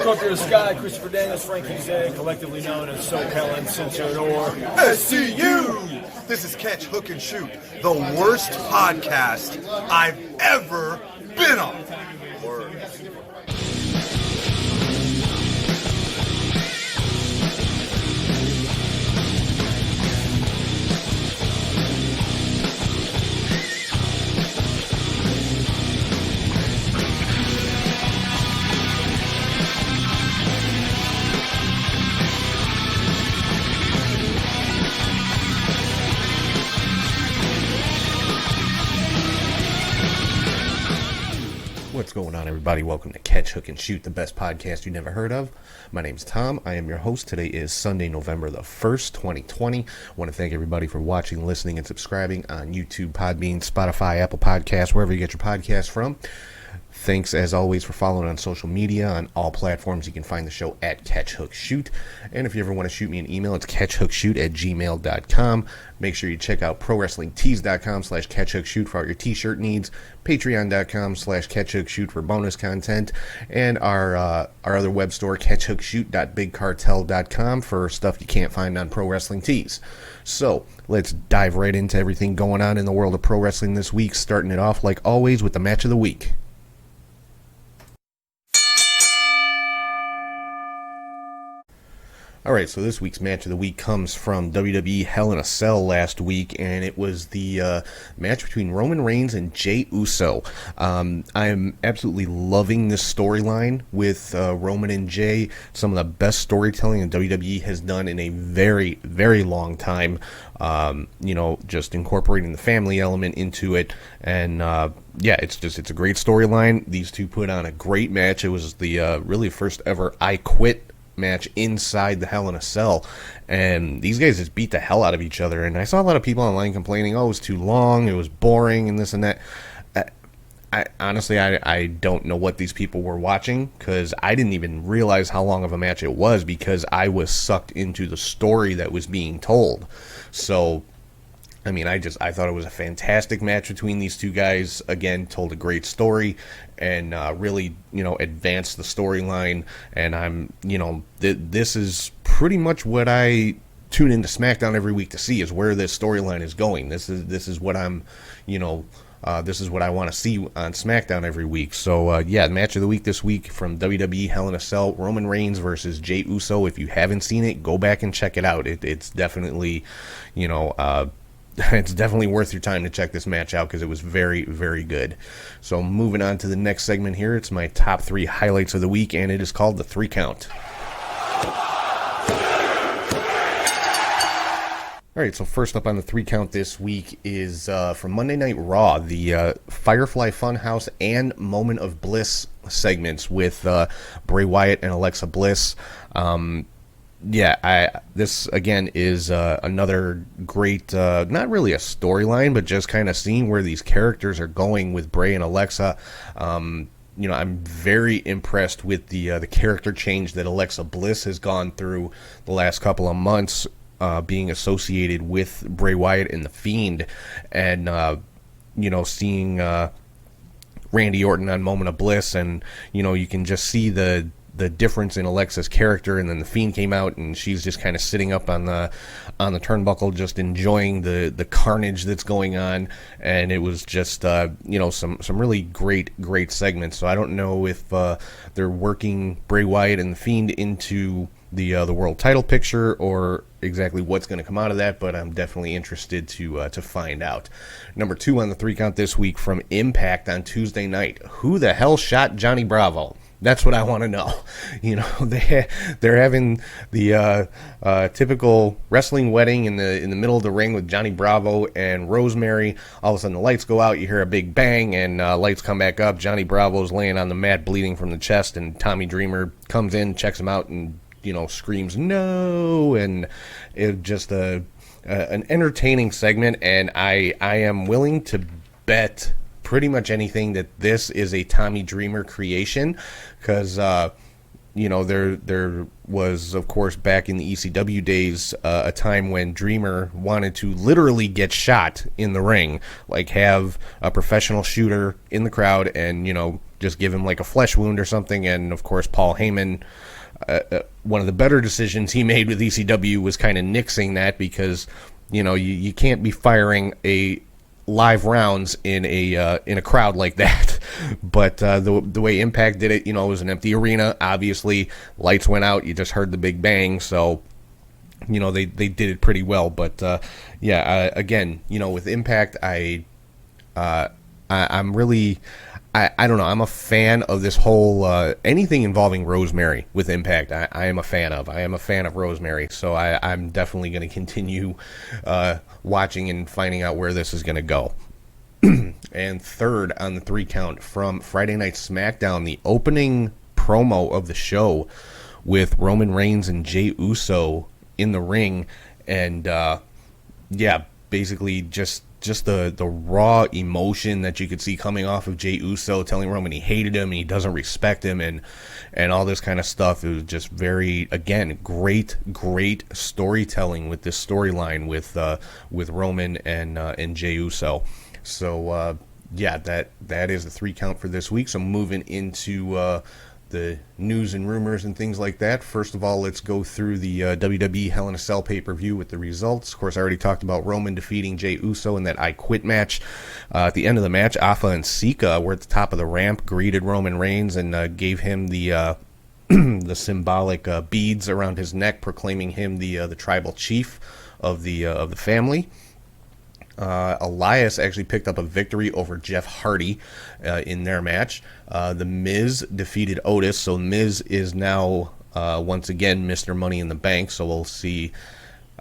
Conquer the Sky, Christopher Daniels, Frankie Zay, collectively known as SoCal Uncensored or SCU! This is Catch, Hook, and Shoot, the worst podcast I've ever been on. Word. What's going on, everybody? Welcome to Catch, Hook, and Shoot, the best podcast you never heard of. My name's Tom. I am your host. Today is Sunday, November the 1st, 2020. I want to thank everybody for watching, listening, and subscribing on YouTube, Podbean, Spotify, Apple Podcasts, wherever you get your podcasts from. Thanks, as always, for following on social media. On all platforms, you can find the show at catchhookshoot. And if you ever want to shoot me an email, it's catchhookshoot@gmail.com. Make sure you check out prowrestlingtees.com/catchhookshoot for all your t-shirt needs, patreon.com/catchhookshoot for bonus content, and our other web store, catchhookshoot.bigcartel.com, for stuff you can't find on Pro Wrestling Tees. So, let's dive right into everything going on in the world of pro wrestling this week, starting it off, like always, with the match of the week. Alright, so this week's match of the week comes from WWE Hell in a Cell last week, and it was the match between Roman Reigns and Jey Uso. I am absolutely loving this storyline with Roman and Jey. Some of the best storytelling that WWE has done in a very, very long time. Just incorporating the family element into it, and it's a great storyline. These two put on a great match. It was the really first ever I Quit match inside the Hell in a Cell, and these guys just beat the hell out of each other. And I saw a lot of people online complaining, oh, it was too long, it was boring, and this and that. I honestly don't know what these people were watching, because I didn't even realize how long of a match it was, because I was sucked into the story that was being told. So I mean, I thought it was a fantastic match between these two guys. Again, told a great story and really, advanced the storyline. And I'm, this is pretty much what I tune into Smackdown every week to see, is where this storyline is going. This is what I'm, this is what I want to see on SmackDown every week. So, match of the week this week from WWE Hell in a Cell, Roman Reigns versus Jey Uso. If you haven't seen it, go back and check it out. It's definitely, it's definitely worth your time to check this match out, because it was very, very good. So moving on to the next segment here, it's my top 3 highlights of the week, and it is called the 3 Count. Alright, so first up on the 3 Count this week is from Monday Night Raw, the Firefly Funhouse and Moment of Bliss segments with Bray Wyatt and Alexa Bliss. This again is another great, not really a storyline, but just kind of seeing where these characters are going with Bray and Alexa. I'm very impressed with the character change that Alexa Bliss has gone through the last couple of months, being associated with Bray Wyatt and The Fiend, and seeing Randy Orton on Moment of Bliss, and you can just see the difference in Alexa's character. And then The Fiend came out, and she's just kind of sitting up on the turnbuckle, just enjoying the carnage that's going on. And it was just some really great segments. So I don't know if they're working Bray Wyatt and The Fiend into the world title picture, or exactly what's going to come out of that, but I'm definitely interested to find out. Number 2 on the 3 Count this week from Impact on Tuesday night. Who the hell shot Johnny Bravo? That's what I want to know. They're having the typical wrestling wedding in the middle of the ring with Johnny Bravo and Rosemary. All of a sudden the lights go out, you hear a big bang, and lights come back up. Johnny Bravo's laying on the mat bleeding from the chest, and Tommy Dreamer comes in, checks him out, and screams no. And it just an entertaining segment, and I am willing to bet pretty much anything that this is a Tommy Dreamer creation, because there was, of course, back in the ECW days, a time when Dreamer wanted to literally get shot in the ring, like have a professional shooter in the crowd and just give him like a flesh wound or something. And of course, Paul Heyman, one of the better decisions he made with ECW was kind of nixing that, because you can't be firing a live rounds in a crowd like that. But the way Impact did it, it was an empty arena. Obviously, lights went out. You just heard the big bang. So they did it pretty well. But again, with Impact, I'm really, I don't know, I'm a fan of this whole anything involving Rosemary with Impact. I am a fan of Rosemary. So I'm definitely going to continue watching and finding out where this is going to go. And third on the 3 count from Friday Night SmackDown, the opening promo of the show with Roman Reigns and Jey Uso in the ring, and basically just the raw emotion that you could see coming off of Jey Uso, telling Roman he hated him and he doesn't respect him, and all this kind of stuff. It was just very, again, great storytelling with this storyline with Roman and Jey Uso. So that is the 3 count for this week. So moving into the news and rumors and things like that. First of all, let's go through the WWE Hell in a Cell pay-per-view with the results. Of course, I already talked about Roman defeating Jey Uso in that I Quit match. At the end of the match, Afa and Sika were at the top of the ramp, greeted Roman Reigns, and gave him the the symbolic beads around his neck, proclaiming him the tribal chief of the family. Elias actually picked up a victory over Jeff Hardy in their match. The Miz defeated Otis, so Miz is now once again Mr. Money in the Bank, so we'll see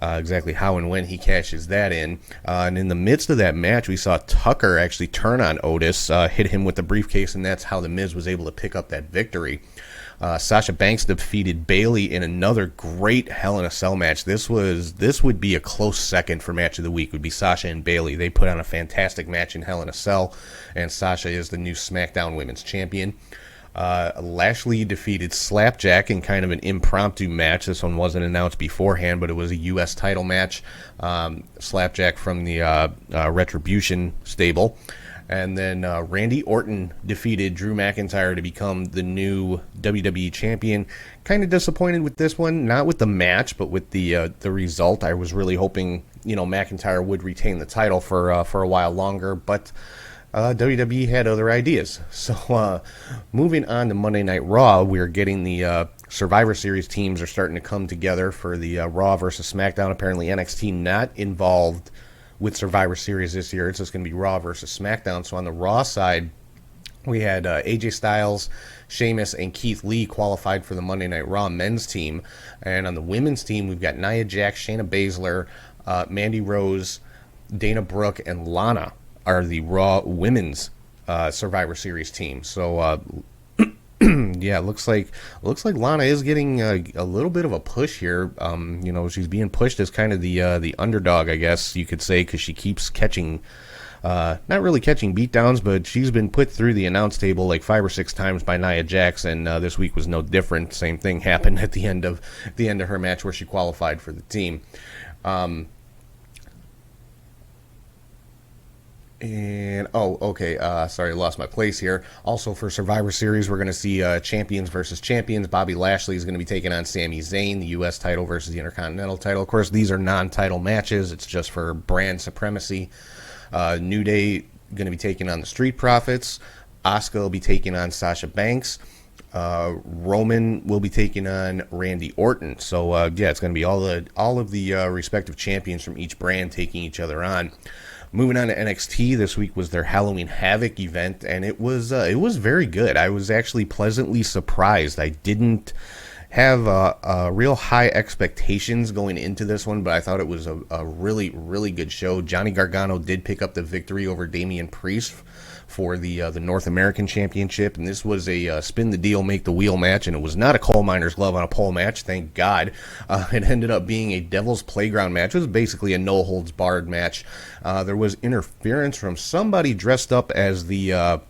exactly how and when he cashes that in. And in the midst of that match, we saw Tucker actually turn on Otis, hit him with the briefcase, and that's how the Miz was able to pick up that victory. Sasha Banks defeated Bayley in another great Hell in a Cell match. This would be a close second for match of the week, would be Sasha and Bayley. They put on a fantastic match in Hell in a Cell, and Sasha is the new SmackDown Women's Champion. Lashley defeated Slapjack in kind of an impromptu match. This one wasn't announced beforehand, but it was a U.S. title match. Slapjack from the Retribution stable. And then Randy Orton defeated Drew McIntyre to become the new WWE champion. Kind of disappointed with this one, not with the match, but with the result. I was really hoping, McIntyre would retain the title for a while longer, but WWE had other ideas. So moving on to Monday Night Raw, we're getting the Survivor Series teams are starting to come together for the Raw versus SmackDown. Apparently NXT not involved with Survivor Series this year. It's just going to be Raw versus SmackDown. So on the Raw side, we had AJ Styles, Sheamus, and Keith Lee qualified for the Monday Night Raw men's team. And on the women's team, we've got Nia Jax, Shayna Baszler, Mandy Rose, Dana Brooke, and Lana are the Raw women's Survivor Series team. So yeah, looks like Lana is getting a little bit of a push here. She's being pushed as kind of the underdog, I guess you could say, because she keeps catching, not really catching beatdowns, but she's been put through the announce table like 5 or 6 times by Nia Jax, and this week was no different. Same thing happened at the end of her match where she qualified for the team. Sorry, lost my place here. Also for Survivor Series, we're going to see champions versus champions. Bobby Lashley is going to be taking on Sami Zayn, the U.S. title versus the Intercontinental title. Of course, these are non-title matches. It's just for brand supremacy. New Day going to be taking on the Street Profits. Asuka will be taking on Sasha Banks. Roman will be taking on Randy Orton. So, it's going to be all of the respective champions from each brand taking each other on. Moving on to NXT, this week was their Halloween Havoc event, and it was very good. I was actually pleasantly surprised. I didn't have real high expectations going into this one, but I thought it was a really, really good show. Johnny Gargano did pick up the victory over Damian Priest for the North American Championship, and this was a spin the deal, make the wheel match, and it was not a coal miner's glove on a pole match, thank God. It ended up being a Devil's Playground match. It was basically a no-holds-barred match. There was interference from somebody dressed up as the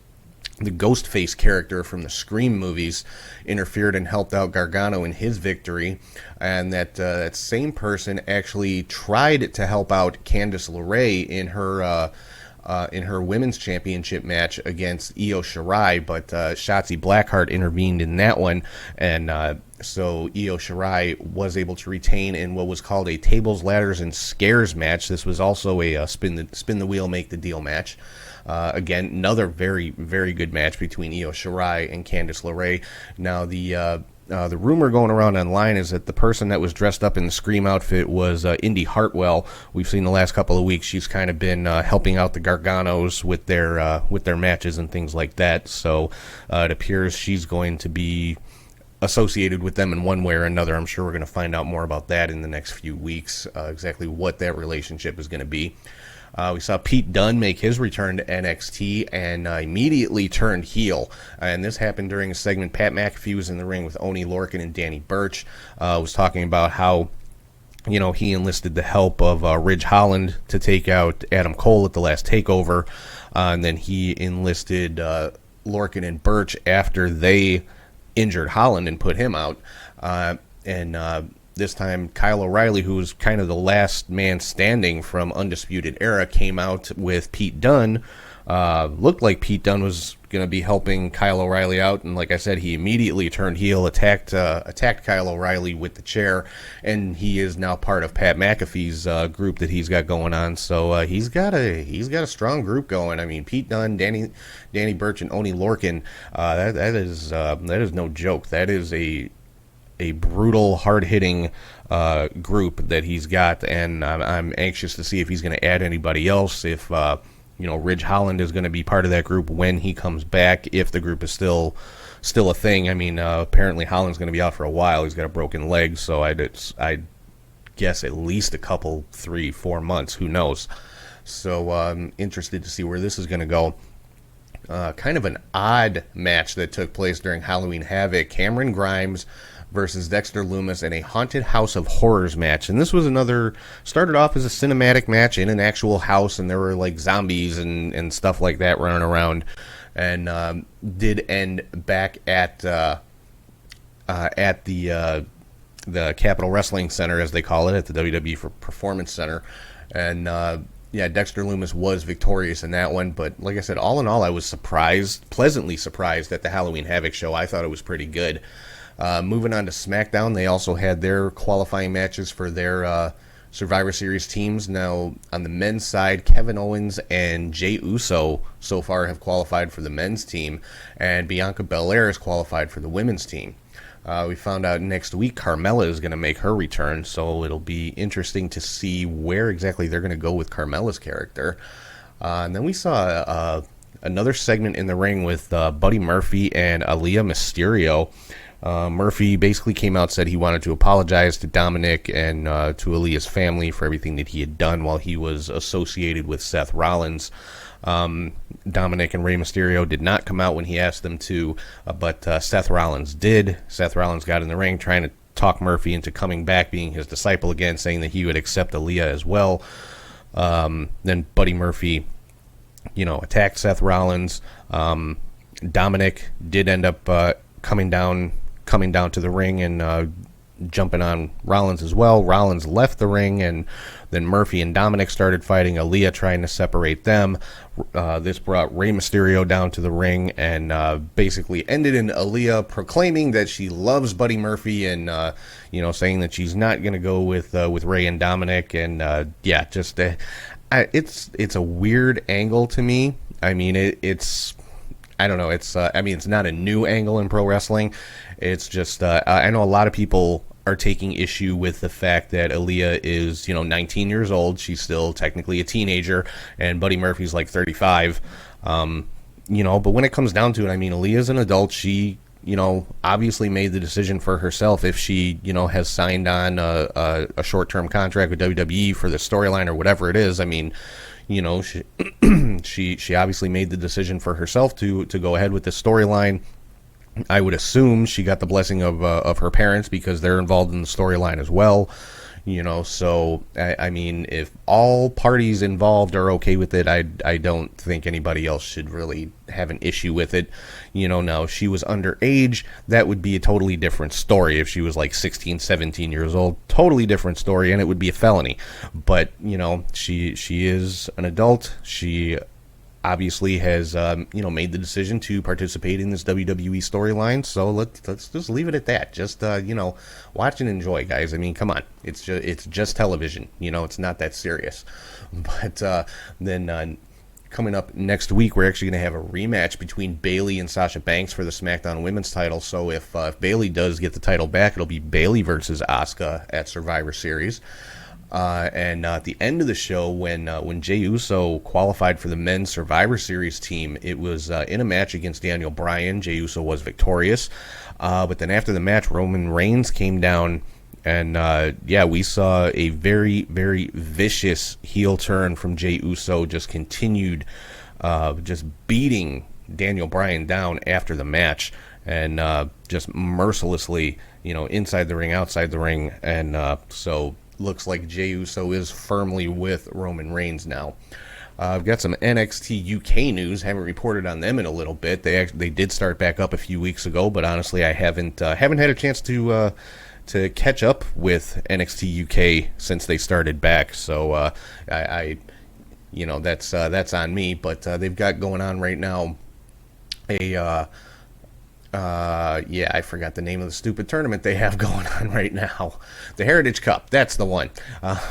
Ghostface character from the Scream movies, interfered and helped out Gargano in his victory, and that same person actually tried to help out Candice LeRae in her in her women's championship match against Io Shirai, but Shotzi Blackheart intervened in that one, and so Io Shirai was able to retain in what was called a tables, ladders, and scares match. This was also a spin the wheel, make the deal match. Again, another very, very good match between Io Shirai and Candice LeRae. Now, the rumor going around online is that the person that was dressed up in the Scream outfit was Indy Hartwell. We've seen the last couple of weeks she's kind of been helping out the Garganos with their matches and things like that. So it appears she's going to be associated with them in one way or another. I'm sure we're going to find out more about that in the next few weeks, exactly what that relationship is going to be. We saw Pete Dunne make his return to NXT and immediately turned heel. And this happened during a segment. Pat McAfee was in the ring with Oney Lorcan and Danny Burch. Was talking about how, he enlisted the help of Ridge Holland to take out Adam Cole at the last takeover. And then he enlisted Lorcan and Burch after they injured Holland and put him out. This time, Kyle O'Reilly, who was kind of the last man standing from Undisputed Era, came out with Pete Dunne. Looked like Pete Dunne was going to be helping Kyle O'Reilly out, and like I said, he immediately turned heel, attacked Kyle O'Reilly with the chair, and he is now part of Pat McAfee's group that he's got going on. So he's got a strong group going. I mean, Pete Dunne, Danny Burch, and Oney Lorcan. That is no joke. That is a brutal, hard-hitting group that he's got, and I'm anxious to see if he's going to add anybody else, if Ridge Holland is going to be part of that group when he comes back, if the group is still a thing. I mean, apparently Holland's going to be out for a while. He's got a broken leg, so I'd guess at least a couple, 3-4 months, who knows. So I'm interested to see where this is going to go. Kind of an odd match that took place during Halloween Havoc. Cameron Grimes versus Dexter Lumis in a Haunted House of Horrors match. And this was started off as a cinematic match in an actual house, and there were like zombies and stuff like that running around, and did end back at the Capitol Wrestling Center, as they call it, at the WWE Performance Center. And Dexter Lumis was victorious in that one, but like I said, all in all, I was pleasantly surprised at the Halloween Havoc show. I thought it was pretty good. Moving on to Smackdown, they also had their qualifying matches for their Survivor Series teams. Now, on the men's side, Kevin Owens and Jey Uso so far have qualified for the men's team, and Bianca Belair is qualified for the women's team. We found out next week Carmella is going to make her return, so it'll be interesting to see where exactly they're going to go with Carmella's character. And then we saw another segment in the ring with Buddy Murphy and Aaliyah Mysterio. Murphy basically came out, said he wanted to apologize to Dominic and to Aaliyah's family for everything that he had done while he was associated with Seth Rollins. Dominic and Rey Mysterio did not come out when he asked them to, but Seth Rollins did. Seth Rollins got in the ring trying to talk Murphy into coming back, being his disciple again, saying that he would accept Aaliyah as well. Then Buddy Murphy, attacked Seth Rollins. Dominic did end up coming down to the ring and jumping on Rollins as well. Rollins left the ring, and then Murphy and Dominic started fighting. Aaliyah trying to separate them. This brought Rey Mysterio down to the ring and basically ended in Aaliyah proclaiming that she loves Buddy Murphy and saying that she's not going to go with Rey and Dominic. And it's a weird angle to me. I mean, it's I don't know. It's it's not a new angle in pro wrestling. It's just I know a lot of people are taking issue with the fact that Aaliyah is 19 years old. She's still technically a teenager, and Buddy Murphy's like 35. But when it comes down to it, I mean, Aaliyah's an adult. She obviously made the decision for herself. If she has signed on a short-term contract with WWE for the storyline or whatever it is, I mean, she obviously made the decision for herself to go ahead with the storyline. I would assume she got the blessing of her parents because they're involved in the storyline as well. So I mean, if all parties involved are okay with it, I don't think anybody else should really have an issue with it. Now, if she was underage, that would be a totally different story. If she was like 16, 17 years old, totally different story, and it would be a felony. But she is an adult. She obviously has made the decision to participate in this WWE storyline. So let's just leave it at that. Just watch and enjoy, guys. I mean, come on, it's just television. It's not that serious. But then coming up next week, we're actually going to have a rematch between Bayley and Sasha Banks for the SmackDown Women's title. So if Bayley does get the title back, it'll be Bayley versus Asuka at Survivor Series. And at the end of the show, when Jey Uso qualified for the men's Survivor Series team, it was in a match against Daniel Bryan. Jey Uso was victorious. But then after the match, Roman Reigns came down, and we saw a very, very vicious heel turn from Jey Uso. Just continued just beating Daniel Bryan down after the match, and just mercilessly, inside the ring, outside the ring, and so looks like Jey Uso is firmly with Roman Reigns now. I've got some NXT UK news. Haven't reported on them in a little bit. They did start back up a few weeks ago, but honestly, I haven't had a chance to catch up with NXT UK since they started back. So that's on me. But they've got going on right now I forgot the name of the stupid tournament they have going on right now. The Heritage Cup, that's the one.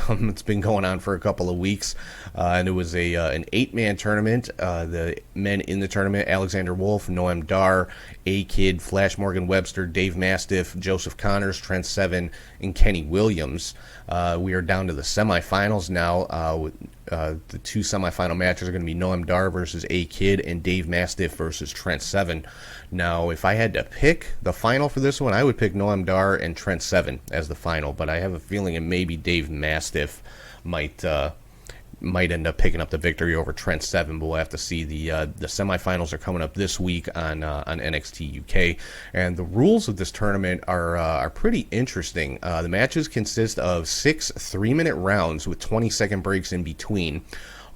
It's been going on for a couple of weeks, and it was an 8-man tournament. The men in the tournament: Alexander Wolf, Noam Dar, A-Kid, Flash Morgan Webster, Dave Mastiff, Joseph Connors, Trent Seven, and Kenny Williams. We are down to the semifinals now. The two semifinal matches are going to be Noam Dar versus A-Kid and Dave Mastiff versus Trent Seven. Now, if I had to pick the final for this one, I would pick Noam Dar and Trent Seven as the final, but I have a feeling that maybe Dave Mastiff might end up picking up the victory over Trent Seven, but we'll have to see. The semifinals are coming up this week on NXT UK, and the rules of this tournament are pretty interesting. The matches consist of 6 3-minute rounds with 20-second breaks in between.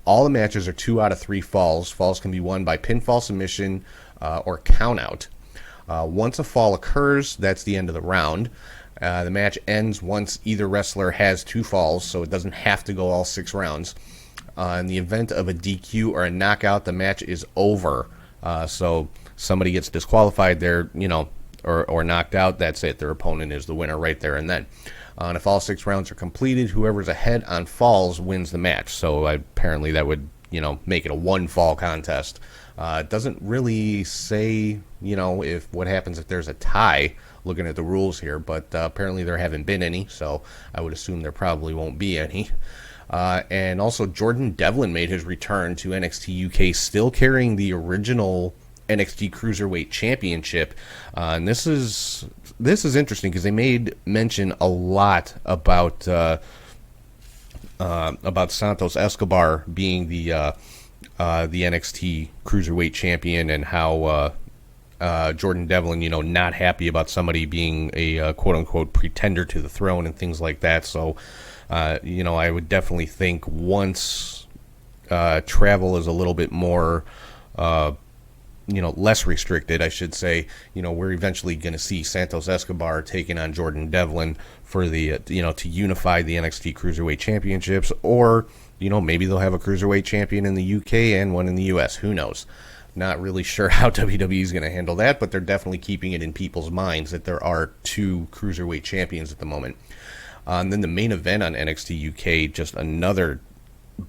All the matches are 2 out of 3 falls. Falls can be won by pinfall, submission, or countout. Once a fall occurs, that's the end of the round. The match ends once either wrestler has 2 falls, so it doesn't have to go all 6 rounds. In the event of a DQ or a knockout, the match is over. So somebody gets disqualified there, or knocked out, that's it. Their opponent is the winner right there and then. And if all 6 rounds are completed, whoever's ahead on falls wins the match. So apparently that would, make it a 1-fall contest. It doesn't really say, if what happens if there's a tie, looking at the rules here, but apparently there haven't been any, so I would assume there probably won't be any. And also Jordan Devlin made his return to NXT UK, still carrying the original NXT Cruiserweight Championship. And this is interesting because they made mention a lot about Santos Escobar being the NXT Cruiserweight Champion, and how Jordan Devlin, not happy about somebody being a quote-unquote pretender to the throne and things like that. So, I would definitely think once travel is a little bit more, less restricted, I should say, we're eventually going to see Santos Escobar taking on Jordan Devlin for the, to unify the NXT Cruiserweight Championships, or, maybe they'll have a Cruiserweight champion in the UK and one in the US. Who knows? Not really sure how WWE is going to handle that, but they're definitely keeping it in people's minds that there are 2 Cruiserweight champions at the moment. And then the main event on NXT UK, just another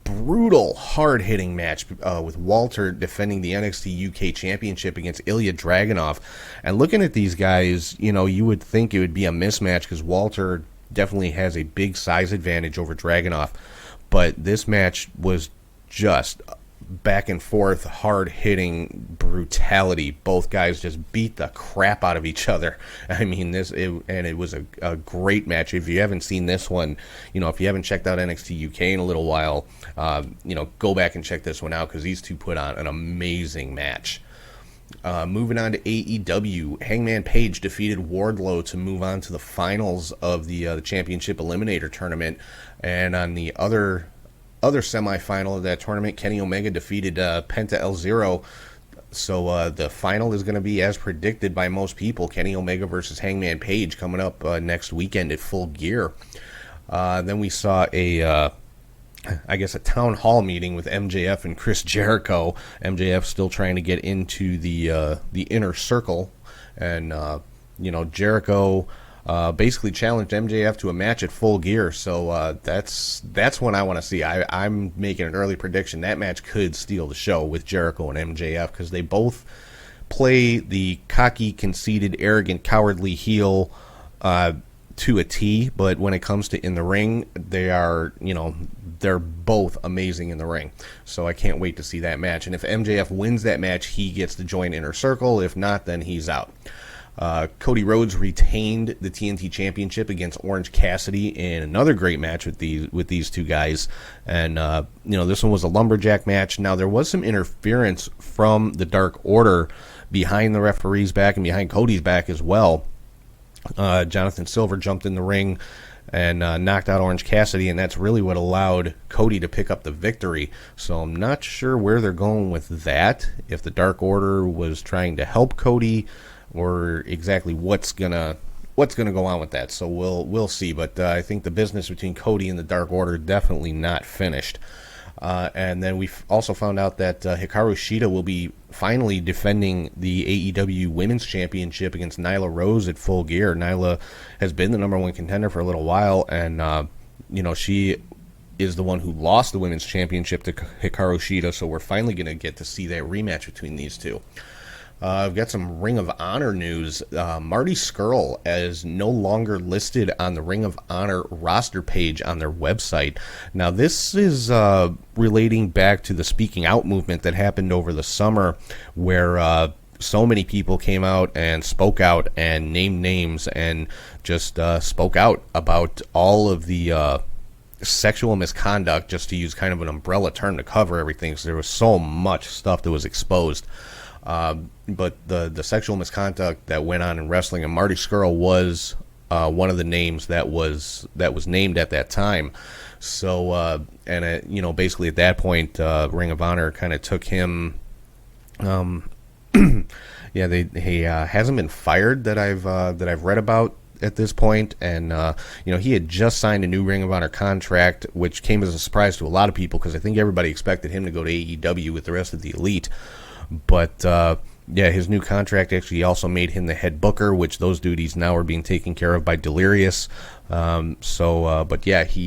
brutal, hard-hitting match with Walter defending the NXT UK Championship against Ilya Dragunov. And looking at these guys, you would think it would be a mismatch because Walter definitely has a big size advantage over Dragunov. But this match was just back and forth, hard-hitting brutality. Both guys just beat the crap out of each other. I mean, it was a great match. If you haven't seen this one, if you haven't checked out NXT UK in a little while, go back and check this one out because these two put on an amazing match. Moving on to AEW, Hangman Page defeated Wardlow to move on to the finals of the Championship Eliminator Tournament. And on the other semifinal of that tournament, Kenny Omega defeated Penta El Zero. So the final is going to be as predicted by most people, Kenny Omega versus Hangman Page, coming up next weekend at Full Gear. Then we saw a I guess, a town hall meeting with MJF and Chris Jericho. MJF still trying to get into the inner circle, and Jericho basically challenged MJF to a match at Full Gear. So that's what I want to see. I'm making an early prediction that match could steal the show with Jericho and MJF, because they both play the cocky, conceited, arrogant, cowardly heel to a T, but when it comes to in the ring, they're both amazing in the ring. So I can't wait to see that match. And if MJF wins that match, he gets to join Inner Circle. If not, then he's out. Cody Rhodes retained the TNT Championship against Orange Cassidy in another great match with these two guys. And this one was a lumberjack match. Now, there was some interference from the Dark Order behind the referee's back and behind Cody's back as well. Jonathan Silver jumped in the ring and knocked out Orange Cassidy, and that's really what allowed Cody to pick up the victory. So I'm not sure where they're going with that, if the Dark Order was trying to help Cody, or exactly what's gonna go on with that. So we'll see. But I think the business between Cody and the Dark Order definitely not finished. And then we also found out that Hikaru Shida will be finally defending the AEW Women's Championship against Nyla Rose at Full Gear. Nyla has been the number one contender for a little while, and she is the one who lost the Women's Championship to Hikaru Shida. So we're finally going to get to see that rematch between these two. I've got some Ring of Honor news. Marty Scurll is no longer listed on the Ring of Honor roster page on their website. Now, this is relating back to the speaking out movement that happened over the summer, where so many people came out and spoke out and named names and just spoke out about all of the sexual misconduct, just to use kind of an umbrella term to cover everything, because there was so much stuff that was exposed. But the sexual misconduct that went on in wrestling, and Marty Scurll was one of the names that was named at that time. So basically at that point, Ring of Honor kind of took him. He hasn't been fired that I've read about at this point, and he had just signed a new Ring of Honor contract, which came as a surprise to a lot of people, because I think everybody expected him to go to AEW with the rest of the Elite. But his new contract actually also made him the head booker, which those duties now are being taken care of by Delirious. He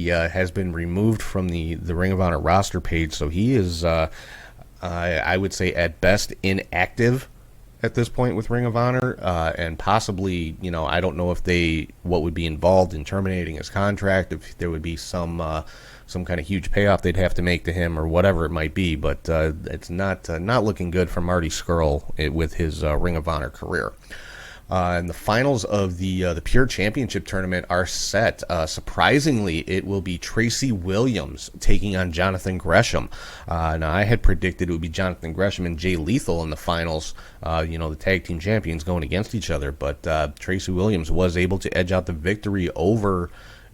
has been removed from the Ring of Honor roster page, so he is, I would say, at best inactive at this point with Ring of Honor, and possibly, I don't know what would be involved in terminating his contract, if there would be some kind of huge payoff they'd have to make to him, or whatever it might be. But it's not looking good for Marty Scurll with his Ring of Honor career. And the finals of the Pure Championship tournament are set. Surprisingly, it will be Tracy Williams taking on Jonathan Gresham. Now, I had predicted it would be Jonathan Gresham and Jay Lethal in the finals, the tag team champions going against each other. But Tracy Williams was able to edge out the victory over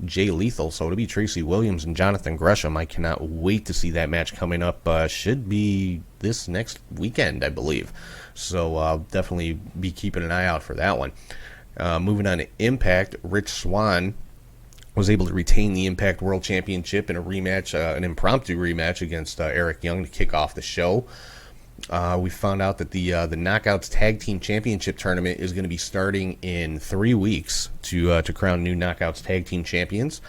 Jay Lethal. So it'll be Tracy Williams and Jonathan Gresham. I cannot wait to see that match coming up. Should be this next weekend, I believe. So I'll definitely be keeping an eye out for that one. Moving on to Impact, Rich Swann was able to retain the Impact World Championship in a rematch, an impromptu rematch against Eric Young to kick off the show. We found out that the Knockouts Tag Team Championship tournament is going to be starting in 3 weeks to crown new Knockouts Tag Team champions.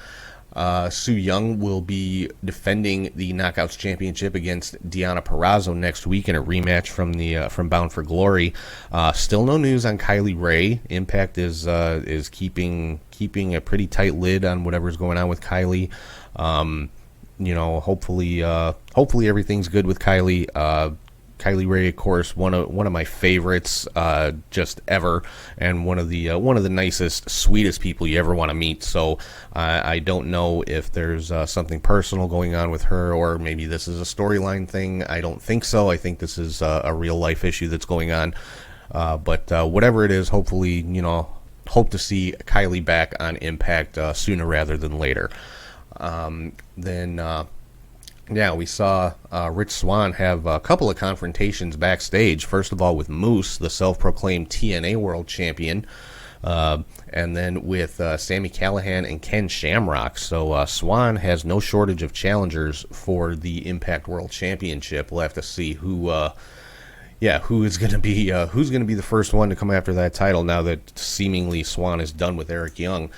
Su Yung will be defending the Knockouts Championship against Deonna Purrazzo next week in a rematch from Bound for Glory. Still no news on Kylie Ray. Impact is keeping a pretty tight lid on whatever's going on with Kylie. Hopefully everything's good with Kylie. Kylie Ray, of course, one of my favorites just ever, and one of the nicest, sweetest people you ever want to meet. So I don't know if there's something personal going on with her, or maybe this is a storyline thing. I don't think so. I think this is a real life issue that's going on. But whatever it is, hopefully, hope to see Kylie back on Impact sooner rather than later. We saw Rich Swann have a couple of confrontations backstage. First of all, with Moose, the self-proclaimed TNA World Champion. And then with Sami Callihan and Ken Shamrock. So Swan has no shortage of challengers for the Impact World Championship. We'll have to see who is going to be the first one to come after that title now that seemingly Swan is done with Eric Young.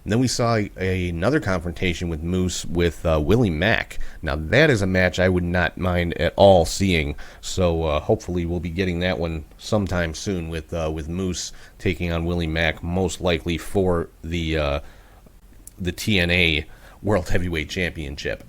And then we saw another confrontation with Moose with Willie Mack. Now that is a match I would not mind at all seeing. So hopefully we'll be getting that one sometime soon with Moose taking on Willie Mack, most likely for the TNA World Heavyweight Championship.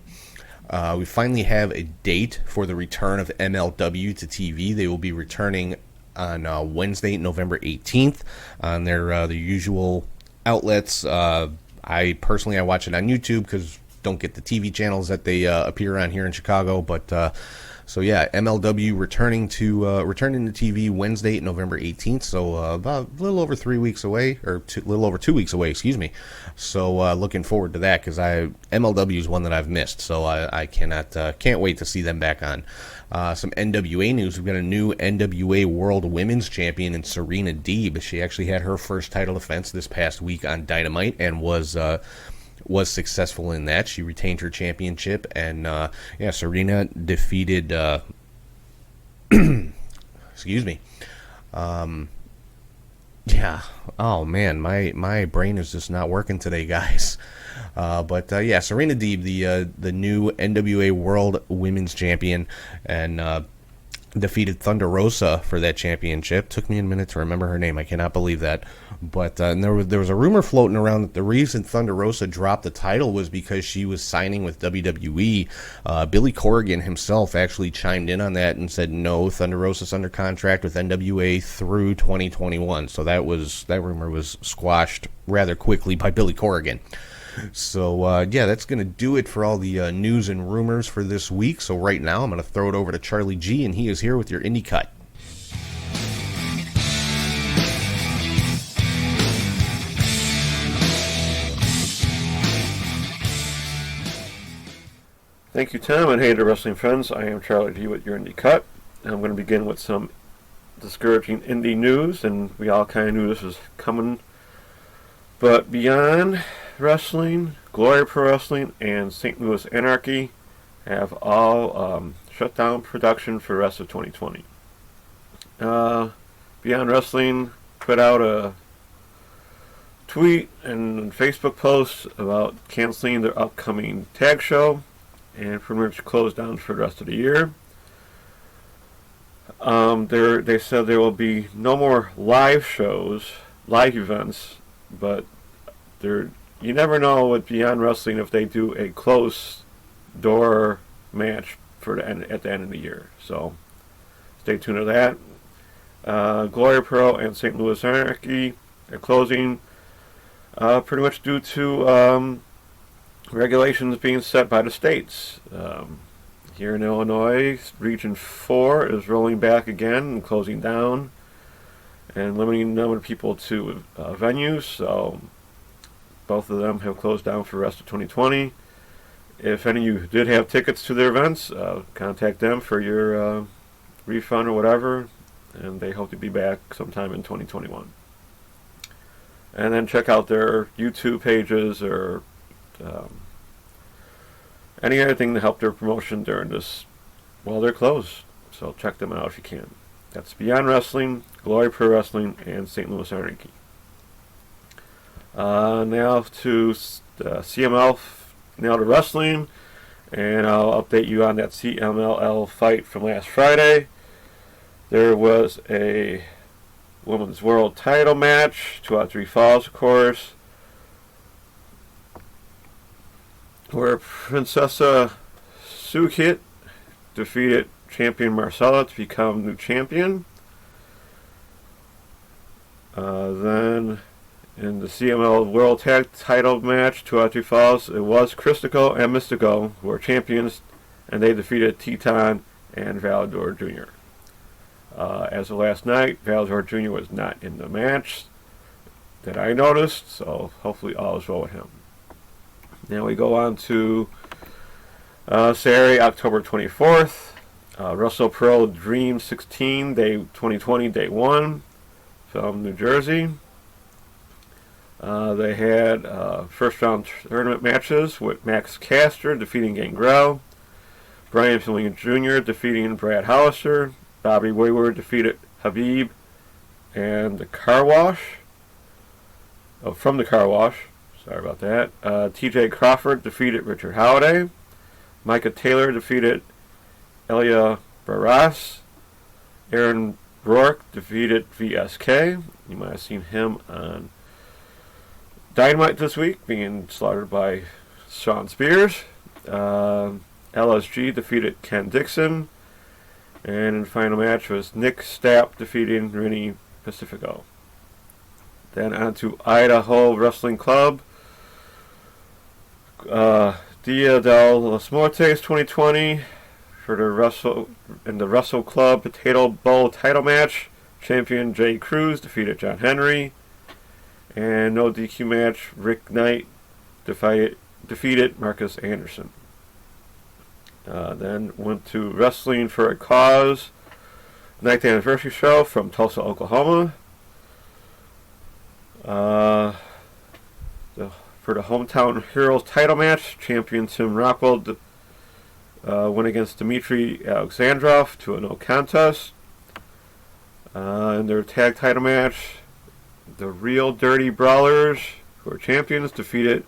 We finally have a date for the return of MLW to TV. They will be returning on Wednesday, November 18th on their usual outlets. I watch it on YouTube because don't get the TV channels that they appear on here in Chicago. But so yeah, MLW returning to TV Wednesday, November 18th. So about a little over 3 weeks away, or a little over 2 weeks away. Excuse me. So looking forward to that because MLW is one that I've missed. So I can't wait to see them back on. Some NWA news. We've got a new NWA World Women's Champion in Serena Deeb. She actually had her first title defense this past week on Dynamite and was successful in that. She retained her championship, and Serena defeated excuse me. Oh man, my brain is just not working today, guys. But Serena Deeb, the new NWA World Women's Champion, and defeated Thunder Rosa for that championship. Took me a minute to remember her name. I cannot believe that. But and there was a rumor floating around that the reason Thunder Rosa dropped the title was because she was signing with WWE. Billy Corrigan himself actually chimed in on that and said, no, Thunder Rosa's under contract with NWA through 2021. So that rumor was squashed rather quickly by Billy Corrigan. So, that's going to do it for all the news and rumors for this week. So right now I'm going to throw it over to Charlie G, and he is here with your Indie Cut. Thank you, Tom, and hey to wrestling friends. I am Charlie G with your Indie Cut. I'm going to begin with some discouraging indie news, and we all kind of knew this was coming. But Beyond Wrestling, Glory Pro Wrestling, and St. Louis Anarchy have all shut down production for the rest of 2020. Beyond Wrestling put out a tweet and Facebook post about canceling their upcoming tag show and pretty much closed down for the rest of the year. They said there will be no more live events, but you never know with Beyond Wrestling if they do a close door match at the end of the year. So stay tuned to that. Glory Pro and St. Louis Anarchy are closing pretty much due to regulations being set by the states. Here in Illinois, Region 4 is rolling back again and closing down and limiting the number of people to venues. So both of them have closed down for the rest of 2020. If any of you did have tickets to their events, contact them for your refund or whatever, and they hope to be back sometime in 2021. And then check out their YouTube pages or any other thing to help their promotion during this while they're closed. So check them out if you can. That's Beyond Wrestling, Glory Pro Wrestling, and St. Louis Anarchy. Now to CML, now to wrestling, and I'll update you on that CMLL fight from last Friday. There was a women's world title match, 2 out of 3 falls, of course, where Princessa Sukit defeated champion Marcella to become new champion. Then in the CML World Tag Title match, 2 out of 3 falls, it was Christico and Mystico who were champions, and they defeated Teton and Valador Jr. As of last night, Valador Jr. was not in the match that I noticed, so hopefully all is well with him. Now we go on to Saturday, October 24th, Wrestle Pro Dream 16, Day 2020, Day 1, from New Jersey. They had first round tournament matches with Max Caster defeating Gangrel, Brian Finley Jr. defeating Brad Hollister, Bobby Wayward defeated Habib and the Car Wash. Oh, from the Car Wash. Sorry about that. TJ Crawford defeated Richard Holiday. Micah Taylor defeated Elia Barras. Aaron Rourke defeated VSK. You might have seen him on Dynamite this week, being slaughtered by Sean Spears. LSG defeated Ken Dixon. And in the final match was Nick Stapp defeating Rennie Pacifico. Then on to Idaho Wrestling Club. Dia del Los Muertes 2020 for the Wrestle Club Potato Bowl title match. Champion Jay Cruz defeated John Henry. And no DQ match, Rick Knight defeated Marcus Anderson. Then went to Wrestling for a Cause 9th anniversary show from Tulsa, Oklahoma. For the Hometown Heroes title match, champion Tim Rockwell went against Dmitry Alexandrov to a no contest. In their tag title match, the Real Dirty Brawlers, who are champions, defeated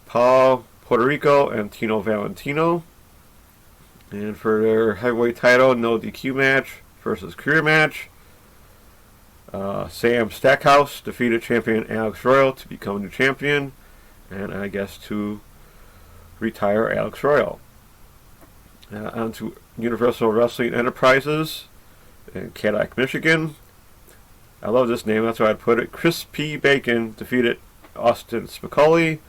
Paul Puerto Rico and Tino Valentino. And for their heavyweight title, no DQ match versus career match, Sam Stackhouse defeated champion Alex Royal to become new champion, and I guess to retire Alex Royal. On to Universal Wrestling Enterprises in Cadillac, Michigan. I love this name, that's why I put it. Chris P. Bacon defeated Austin Spicoli.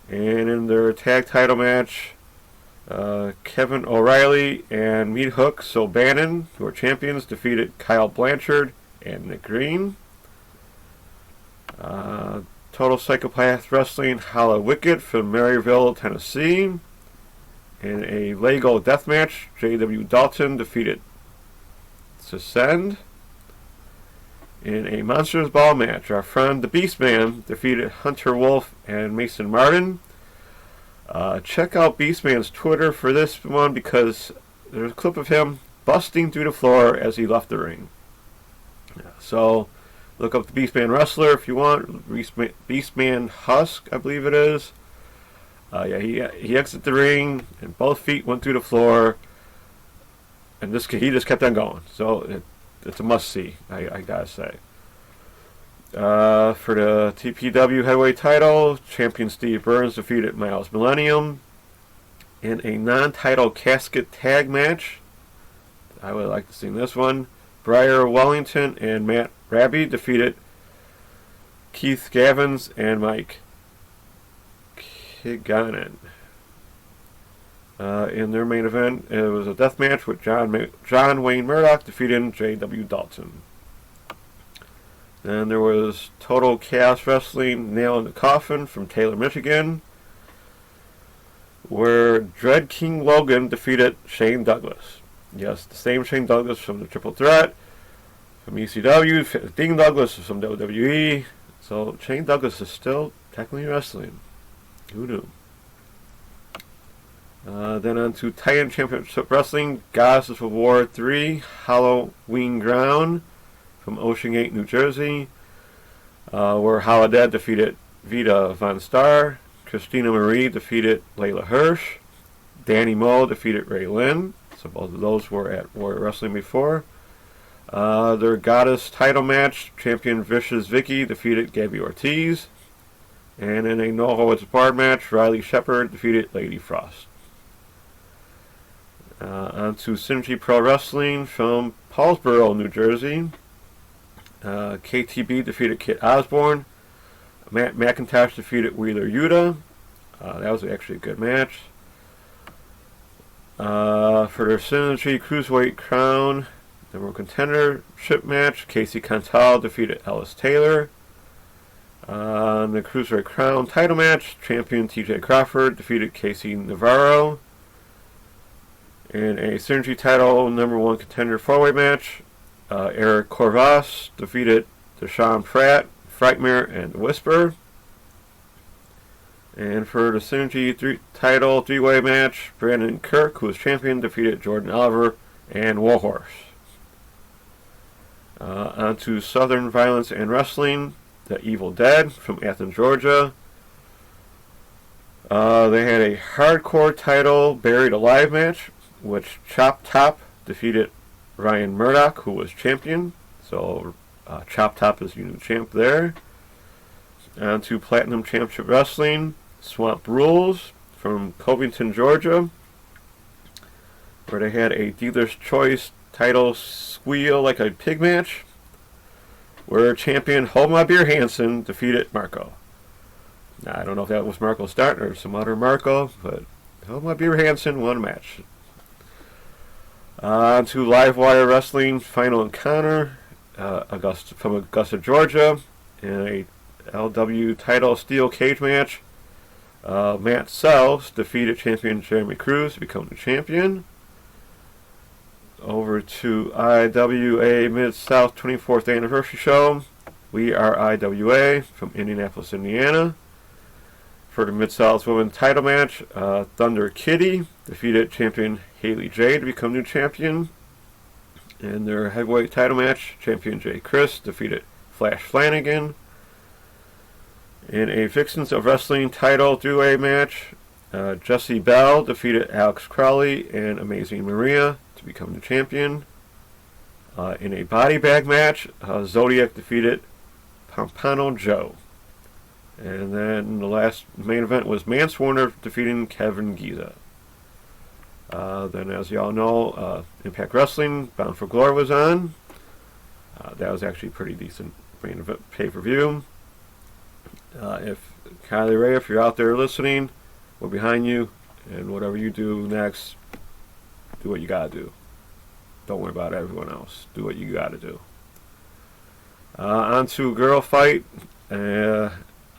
And in their tag title match, Kevin O'Reilly and Meat Hook Sobannon, who are champions, defeated Kyle Blanchard and Nick Green. Total Psychopath Wrestling Holla Wicked from Maryville, Tennessee. In a Lego death match, J.W. Dalton defeated Sasend. In a Monsters Ball match, our friend the Beastman defeated Hunter Wolf and Mason Martin. Check out Beastman's Twitter for this one because there's a clip of him busting through the floor as he left the ring. So look up the Beastman Wrestler if you want. Beastman Husk, I believe it is. He exited the ring and both feet went through the floor, and he just kept on going. So it's a must-see, I gotta say. For the TPW heavyweight title, champion Steve Burns defeated Miles Millennium. In a non-title casket tag match, I would like to see this one, Briar Wellington and Matt Raby defeated Keith Gavins and Mike Kiganen. In their main event, it was a death match with John Wayne Murdoch defeating J.W. Dalton. Then there was Total Chaos Wrestling Nail in the Coffin from Taylor, Michigan, where Dread King Logan defeated Shane Douglas. Yes, the same Shane Douglas from the Triple Threat, from ECW, Dean Douglas from WWE. So Shane Douglas is still technically wrestling. Who knew? Then on to Titan Championship Wrestling, Goddesses of War 3, Halloween Ground from Ocean Gate, New Jersey, where Holodead defeated Vita Von Star, Christina Marie defeated Layla Hirsch, Danny Moe defeated Ray Lynn, so both of those were at Warrior Wrestling before. Their Goddess title match, champion Vicious Vicky defeated Gabby Ortiz, and in a no holds barred match, Riley Shepard defeated Lady Frost. On to Synergy Pro Wrestling from Paulsboro, New Jersey. KTB defeated Kit Osborne. Matt McIntosh defeated Wheeler Yuta. That was actually a good match. For their Synergy Cruiserweight Crown, number one contendership match, Casey Cantal defeated Ellis Taylor. In the Cruiserweight Crown title match, champion TJ Crawford defeated Casey Navarro. In a Synergy title number one contender four-way match, Eric Corvas defeated Deshaun Pratt Frightmare and the Whisper. And for the Synergy title three-way match, Brandon Kirk, who was champion, defeated Jordan Oliver and Warhorse. On to Southern Violence and Wrestling, the Evil Dead from Athens, Georgia. They had a hardcore title buried alive match, which Chop Top defeated Ryan Murdoch, who was champion. So Chop Top is your new champ there. On to Platinum Championship Wrestling, Swamp Rules from Covington, Georgia, where they had a Dealer's Choice title squeal like a pig match, where champion Hold My Beer Hansen defeated Marco. Now, I don't know if that was Marco starting or some other Marco, but Hold My Beer Hansen won a match. On to Live Wire Wrestling Final Encounter from Augusta, Georgia, in a LW title steel cage match. Matt Sells defeated champion Jeremy Cruz to become the champion. Over to IWA Mid-South 24th Anniversary Show. We are IWA from Indianapolis, Indiana. For the Mid-South Women's title match, Thunder Kitty defeated champion Haley J to become new champion. In their heavyweight title match, champion Jay Chris defeated Flash Flanagan. In a Vixens of Wrestling title three-way match, Jessie Bell defeated Alex Crowley and Amazing Maria to become the champion. In a body bag match, Zodiac defeated Pompano Joe. And then the last main event was Manswarner defeating Kevin Giza. Then, as you all know, Impact Wrestling, Bound for Glory was on. That was actually a pretty decent main event pay-per-view. If Kylie Ray, if you're out there listening, we're behind you, and whatever you do next, do what you gotta do. Don't worry about everyone else. Do what you gotta do. On to Girl Fight.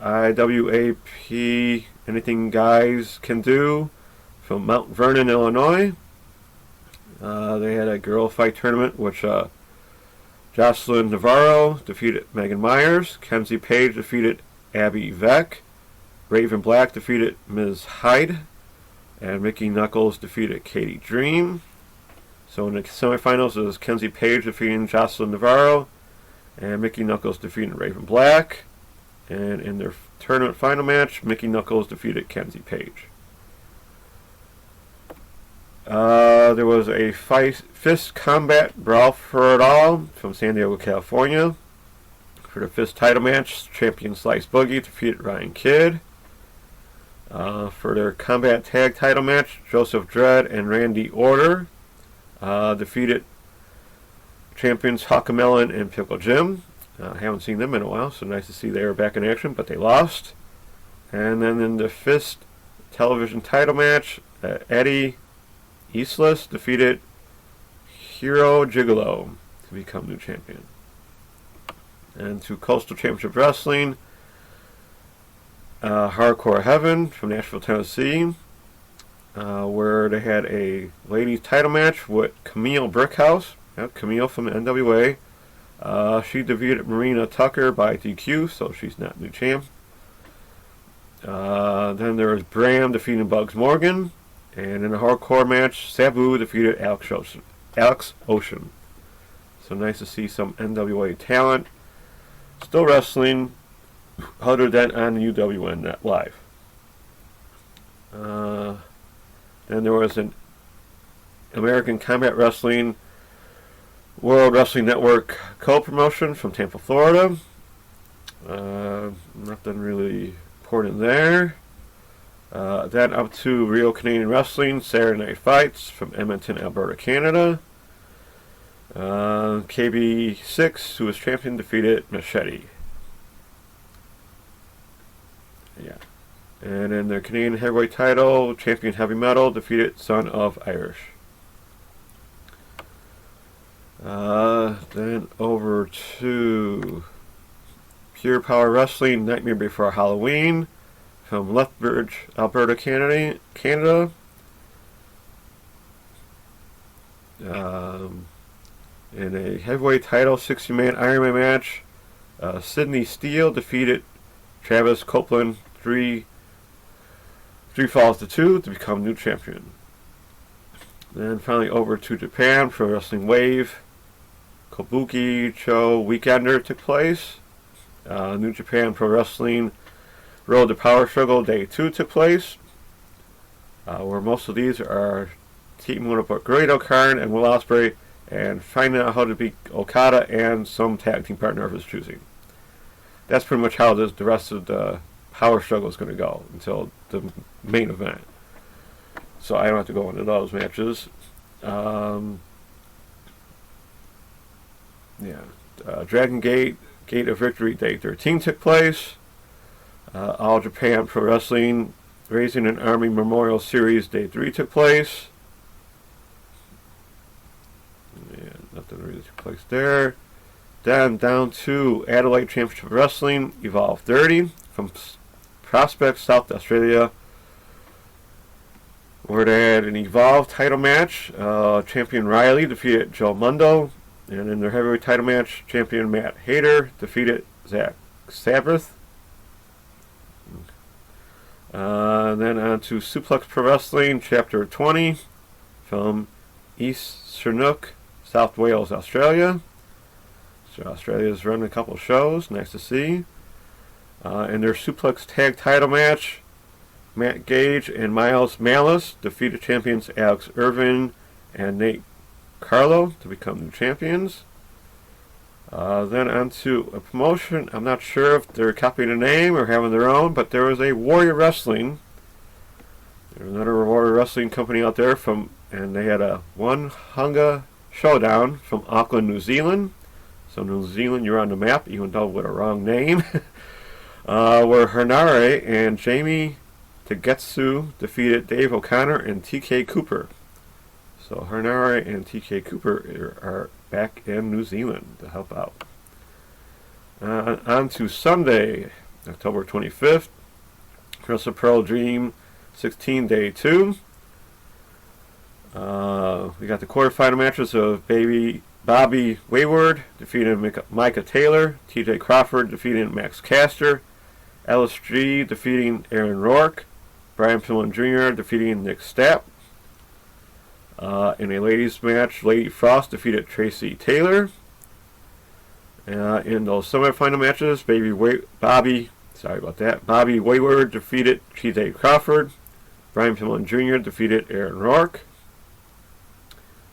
IWAP Anything Guys Can Do from Mount Vernon, Illinois. They had a girl fight tournament, which Jocelyn Navarro defeated Megan Myers. Kenzie Page defeated Abby Vec. Raven Black defeated Ms. Hyde. And Mickey Knuckles defeated Katie Dream. So in the semifinals, it was Kenzie Page defeating Jocelyn Navarro. And Mickey Knuckles defeating Raven Black. And in their tournament final match, Mickey Knuckles defeated Kenzie Page. There was a fist combat brawl for it all from San Diego, California. For the fist title match, champion Slice Boogie defeated Ryan Kidd. For their combat tag title match, Joseph Dredd and Randy Order defeated champions Hawkamelon and Pickle Jim. I haven't seen them in a while, so nice to see they were back in action, but they lost. And then in the fist television title match, Eddie Eastless defeated Hero Gigolo to become new champion. And to Coastal Championship Wrestling, Hardcore Heaven from Nashville, Tennessee, where they had a ladies title match with Camille Brickhouse, Camille from the NWA. She defeated Marina Tucker by DQ, so she's not new champ. Then there was Bram defeating Bugs Morgan. And in a hardcore match, Sabu defeated Alex Ocean. So nice to see some NWA talent still wrestling other than on UWN Net Live. Then there was an American Combat Wrestling World Wrestling Network co-promotion from Tampa, Florida. Nothing really important there. Then up to Real Canadian Wrestling Saturday Night Fights from Edmonton, Alberta, Canada. KB6, who was champion, defeated Machete. Yeah. And in the Canadian Heavyweight title, champion Heavy Metal defeated Son of Irish. Then over to Pure Power Wrestling Nightmare Before Halloween from Lethbridge, Alberta, Canada. In a heavyweight title 60-man Ironman match, Sydney Steele defeated Travis Copeland 3 falls to 2 to become new champion. Then finally over to Japan, Pro Wrestling Wave. Kabuki Cho Weekender took place. New Japan Pro Wrestling Road to Power Struggle Day 2 took place. Where most of these are teaming up with Great O'Karn and Will Ospreay and finding out how to beat Okada and some tag team partner of his choosing. That's pretty much how the rest of the Power Struggle is going to go until the main event. So I don't have to go into those matches. Dragon Gate of Victory Day 13 took place. All Japan Pro Wrestling Raising an Army Memorial Series Day 3 took place. Nothing really took place there. Then down to Adelaide Championship Wrestling Evolve 30 from Prospect, South Australia, where they had an Evolve title match. Champion Riley defeated Joe Mundo, and in their heavyweight title match, champion Matt Hayter defeated Zach Sabrath. Then on to Suplex Pro Wrestling Chapter 20 from East Sernuk, South Wales, Australia. So Australia's running a couple shows. Nice to see. In their Suplex Tag Title match, Matt Gage and Miles Malice defeated champions Alex Irvin and Nate Carlo to become new champions. Then on to a promotion. I'm not sure if they're copying a name or having their own, but there was a Warrior Wrestling. There's another Warrior Wrestling company out there and they had a One Hunga Showdown from Auckland, New Zealand. So New Zealand, you're on the map, even though with a wrong name. Where Hanare and Jamie Tagetsu defeated Dave O'Connor and TK Cooper. So Hanare and TK Cooper are back in New Zealand to help out. On to Sunday, October 25th, Wrestle Pearl Dream 16 Day 2. We got the quarterfinal matches of Bobby Wayward defeating Micah Taylor, TJ Crawford defeating Max Caster, Ellis G defeating Aaron Rourke, Brian Pillman Jr. defeating Nick Stapp. In a ladies match, Lady Frost defeated Tracy Taylor. In those semifinal matches, Bobby Wayward defeated TJ Crawford, Brian Pillman Jr. defeated Aaron Rourke.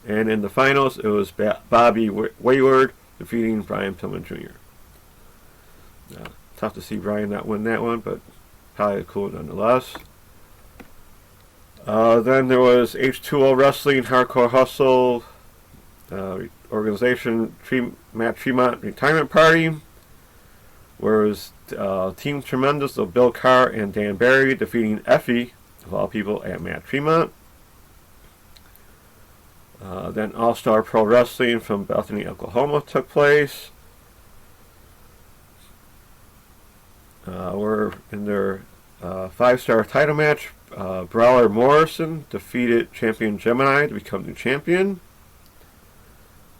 And in the finals, it was Bobby Wayward defeating Brian Pillman Jr. Tough to see Brian not win that one, but probably cool nonetheless. Then there was H2O Wrestling Hardcore Hustle Organization Matt Tremont Retirement Party, whereas Team Tremendous of Bill Carr and Dan Barry defeating Effie, of all people, at Matt Tremont. Then All-Star Pro Wrestling from Bethany, Oklahoma took place. We're in their 5-star title match. Brawler Morrison defeated champion Gemini to become new champion.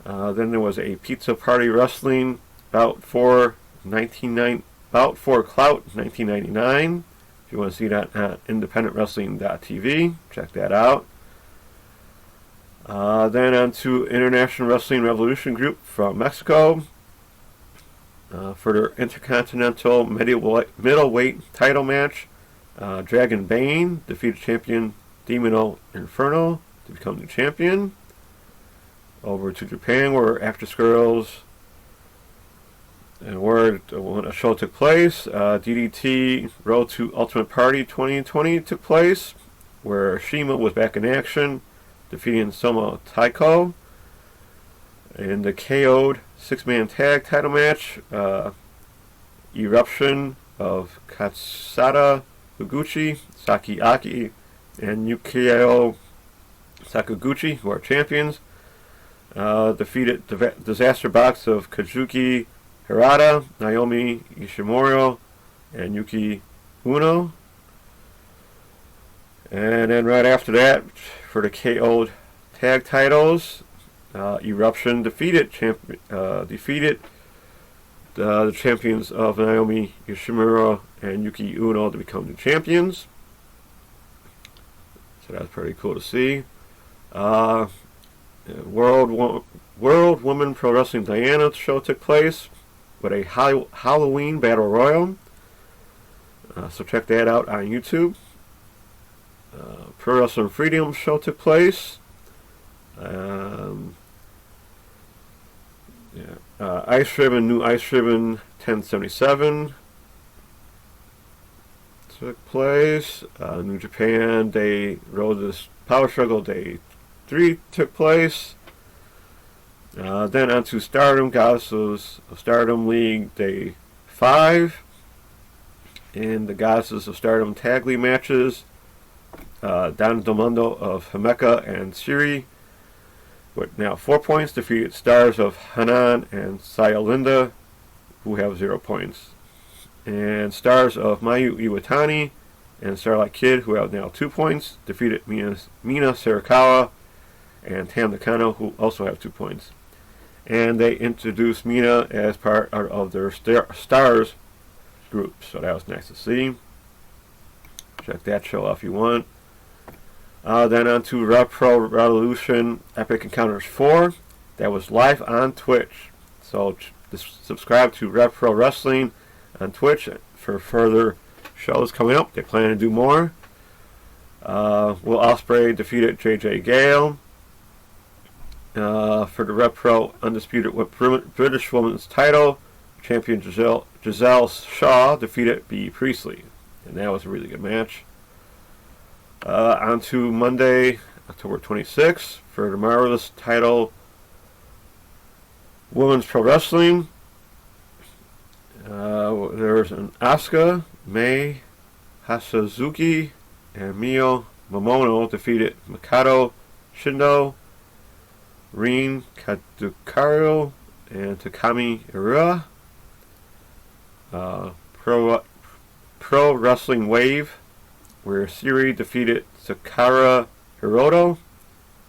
Then there was a Pizza Party Wrestling Bout for Clout 1999. If you want to see that at independentwrestling.tv, check that out. Then on to International Wrestling Revolution Group from Mexico. For their Intercontinental Middleweight title match, Dragon Bane defeated champion Demino Inferno to become the champion. Over to Japan, where Actress Girls and where a show took place. DDT Road to Ultimate Party 2020 took place, where Shima was back in action, defeating Soma Taiko. In the KO'd 6-man tag title match, Eruption of Katsada Uguchi, Saki Aki, and Yukio Sakaguchi, who are champions, defeated the Disaster Box of Kazuki Hirata, Naomi Ishimori, and Yuki Uno. And then right after that, for the KO'd tag titles, Eruption defeated the champions of Naomi Yoshimura and Yuki Uno to become new champions. So that's pretty cool to see. World Women Pro Wrestling Diana show took place with a Halloween Battle Royal. So check that out on YouTube. Pro Wrestling Freedom show took place. Ice Ribbon, new Ice Ribbon 1077 took place. New Japan Day Road to Power Struggle Day 3 took place. Then on to Stardom, Goddesses of Stardom League Day 5. In the Goddesses of Stardom Tag League matches, Don Domando of Himeka and Siri with now 4 points defeated Stars of Hanan and Saya Linda, who have 0 points. And Stars of Mayu Iwatani and Starlight Kid, who have now 2 points, defeated Mina Sarakawa and Tam Nakano, who also have 2 points. And they introduced Mina as part of their Stars group, so that was nice to see. Check that show out if you want. Then on to Rev Pro Revolution Epic Encounters 4. That was live on Twitch. So subscribe to Rev Pro Wrestling on Twitch for further shows coming up. They plan to do more. Will Ospreay defeated JJ Gale. For the Rev Pro Undisputed British Women's title, champion Giselle Shaw defeated Bea Priestley. And that was a really good match. On to Monday, October 26th, for the Marvelous title, Women's Pro Wrestling. There's an Asuka, Mei Hasazuki, and Mio Momono defeated Mikado Shindo, Rin Kadukario, and Takami Irua. Pro Wrestling Wave, where Siri defeated Sakara Hiroto,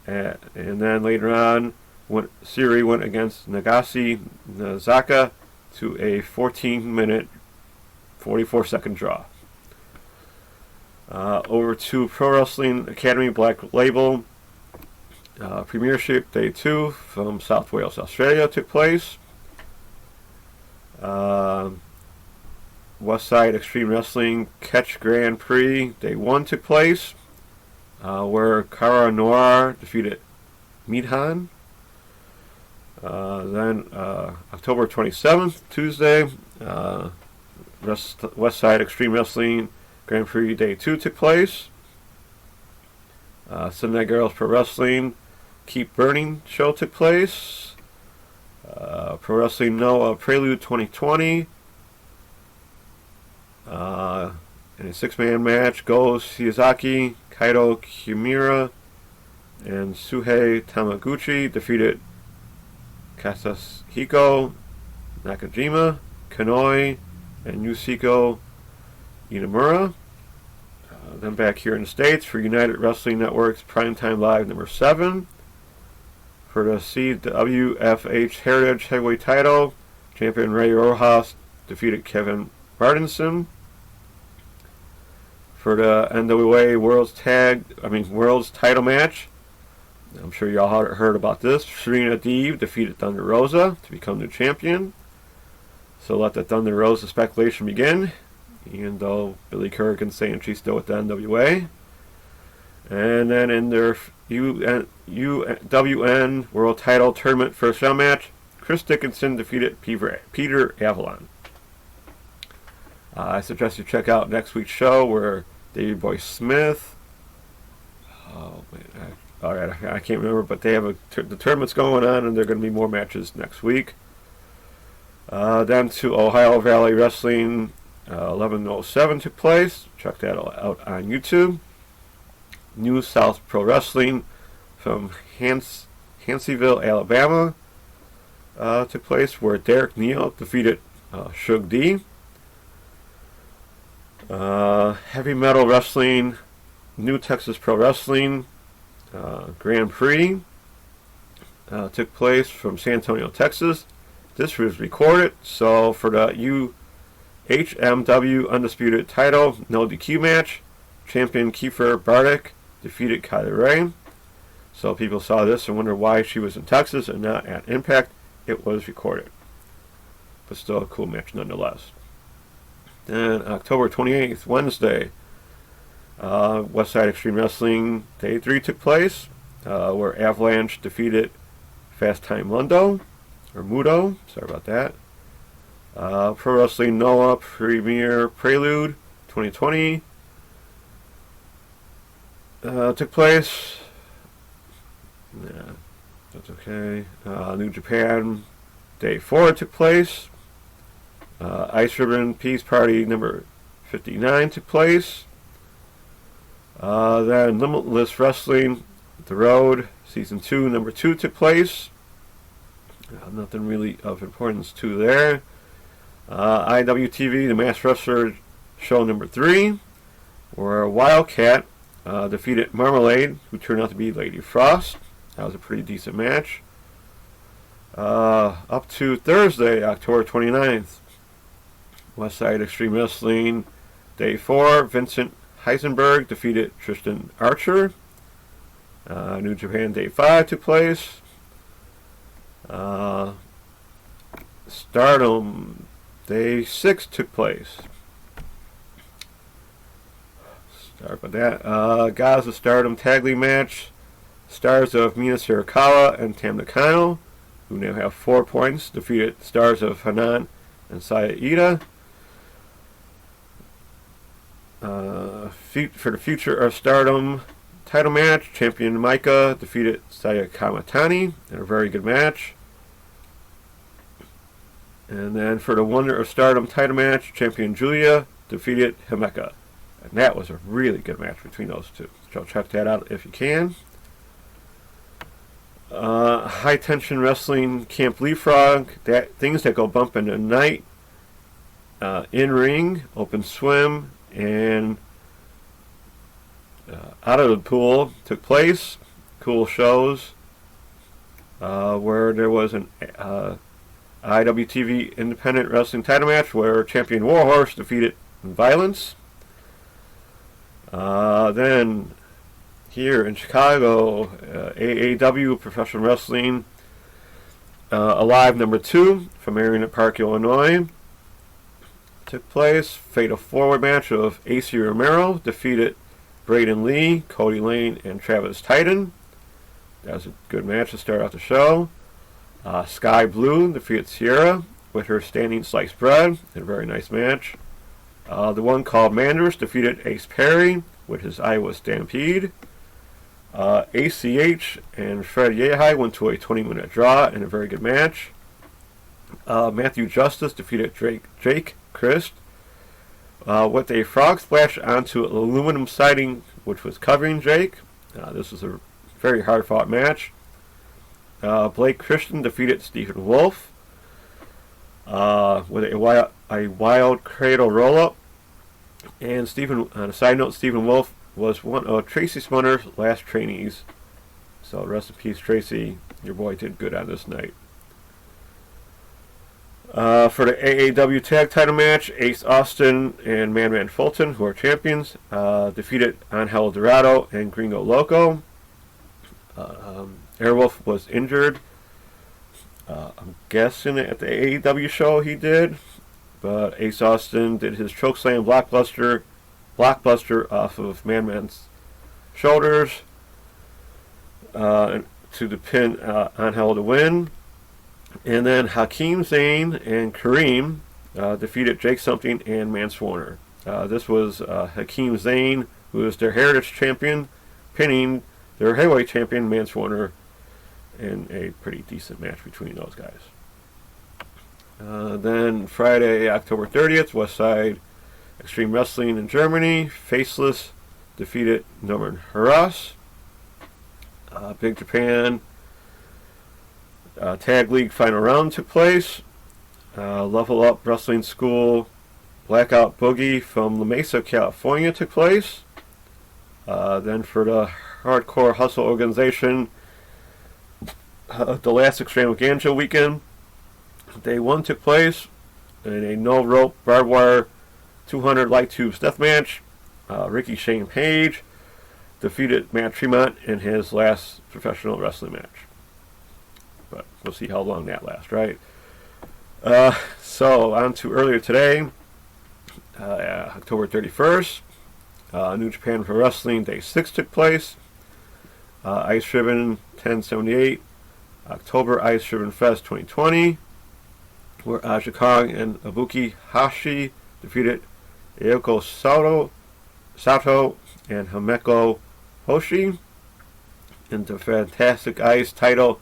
and then later on, Siri went against Nagase Nazaka to a 14-minute, 44-second draw. Over to Pro Wrestling Academy Black Label. Premiership Day 2 from South Wales, Australia took place. Westside Extreme Wrestling Catch Grand Prix Day 1 took place, where Cara Noir defeated Midhan. Then October 27th, Tuesday, Westside Extreme Wrestling Grand Prix Day 2 took place. Sunday Girls Pro Wrestling Keep Burning show took place. Pro Wrestling Noah Prelude 2020. In a 6-man match, Go Shiozaki, Kaito Kimura, and Suhei Tamaguchi defeated Katsuhiko Nakajima, Kanoi, and Yusuke Inamura. Then back here in the States for United Wrestling Network's Primetime Live number 7. For the CWFH Heritage Heavyweight title, champion Ray Rojas defeated Kevin Martinson. For the NWA World's title match, I'm sure y'all heard about this. Serena Deeb defeated Thunder Rosa to become new champion. So let the Thunder Rosa speculation begin, even though Billy Corgan's saying she's still with the NWA. And then in their UWN World Title Tournament first round match, Chris Dickinson defeated Peter Avalon. I suggest you check out next week's show where Davey Boy Smith, I can't remember, but they have the tournament's going on, and there are going to be more matches next week. Then to Ohio Valley Wrestling 1107 took place. Check that out on YouTube. New South Pro Wrestling from Hansville, Alabama took place, where Derek Neal defeated Shug D. Heavy Metal Wrestling, New Texas Pro Wrestling Grand Prix took place from San Antonio, Texas. this was recorded. So for the UHMW Undisputed title, no DQ match, champion Kiefer Bardick defeated Kylie Ray. So people saw this and wonder why she was in Texas and not at Impact. It was recorded. But still a cool match nonetheless. Then October 28th, Wednesday, Westside Extreme Wrestling Day 3 took place, where Avalanche defeated Fast Time Mundo, sorry about that. Pro Wrestling Noah Premier Prelude 2020 took place. Yeah, that's okay. New Japan Day 4 took place. Ice Ribbon Peace Party number 59 took place. Then Limitless Wrestling The Road Season 2 number 2 took place. Nothing really of importance to there. IWTV The Masked Wrestler Show number 3, where Wildcat defeated Marmalade, who turned out to be Lady Frost. That was a pretty decent match. Up to Thursday, October 29th, Westside Extreme Wrestling Day 4, Vincent Heisenberg defeated Tristan Archer. New Japan Day 5 took place. Stardom Day 6 took place. Sorry about that. Gods of Stardom Tag League match. Stars of Mina Shirakawa and Tam Nakano, who now have 4 points, defeated Stars of Hanan and Saya Ida. For the Future of Stardom title match, champion Micah defeated Saya Kamatani in a very good match. And then for the Wonder of Stardom title match, champion Julia defeated Himeka. And that was a really good match between those two. So check that out if you can. High Tension Wrestling Camp Leapfrog, things that go bump in the night, in ring, open swim, and out of the pool took place. Cool shows, where there was an IWTV Independent Wrestling title match where champion Warhorse defeated Violence. Then here in Chicago, AAW Professional Wrestling Alive number 2 from Marionette Park, Illinois took place. Fatal 4-way match of AC Romero defeated Braden Lee, Cody Lane, and Travis Titan. That was a good match to start off the show. Sky Blue defeated Sierra with her standing sliced bread in a very nice match. The one called Manders defeated Ace Perry with his Iowa Stampede. ACH and Fred Yehai went to a 20-minute draw in a very good match. Matthew Justice defeated Jake Christ with a frog splash onto aluminum siding, which was covering Jake. This was a very hard-fought match. Blake Christian defeated Stephen Wolf with a wild cradle roll-up. And on a side note, Stephen Wolf was one of Tracy Smunner's last trainees. So rest in peace, Tracy. Your boy did good on this night. For the AAW Tag Title match, Ace Austin and Man Fulton, who are champions, defeated Angel Dorado and Gringo Loco. Airwolf was injured. I'm guessing at the AEW show he did. But Ace Austin did his chokeslam blockbuster off of Man-Man's shoulders to the pin Angel to win. And then Hakeem Zane and Kareem defeated Jake Something and Mance Warner. This was Hakeem Zane, who is their Heritage Champion, pinning their heavyweight champion, Mance Warner, in a pretty decent match between those guys. Then Friday, October 30th, Westside Extreme Wrestling in Germany, Faceless defeated Norman Harras. Big Japan Tag League final round took place. Level Up Wrestling School Blackout Boogie from La Mesa, California took place. Then for the Hardcore Hustle organization, the last Extravaganza weekend, Day 1 took place in a no-rope, barbed wire, 200 light tubes death match. Ricky Shane Page defeated Matt Tremont in his last professional wrestling match. But we'll see how long that lasts, right? So, on to earlier today, October 31st, New Japan Pro Wrestling Day 6 took place. Ice Ribbon 1078, October Ice Ribbon Fest 2020, where Aja Kong and Ibuki Hashi defeated Ayako Sato and Himeko Hoshi in the Fantastic Ice title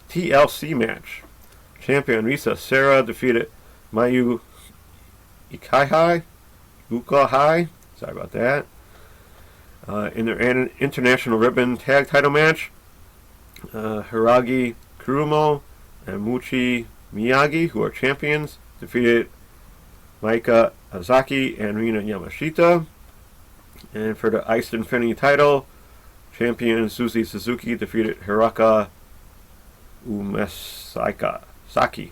TLC match. Champion Risa Sera defeated Mayu Ukahai. Sorry about that. In their international ribbon tag title match, Hiragi Kurumo and Muchi Miyagi, who are champions, defeated Maika Azaki and Rina Yamashita. And for the Ice Infinity title, champion Suzy Suzuki defeated Hiraka Umesaki.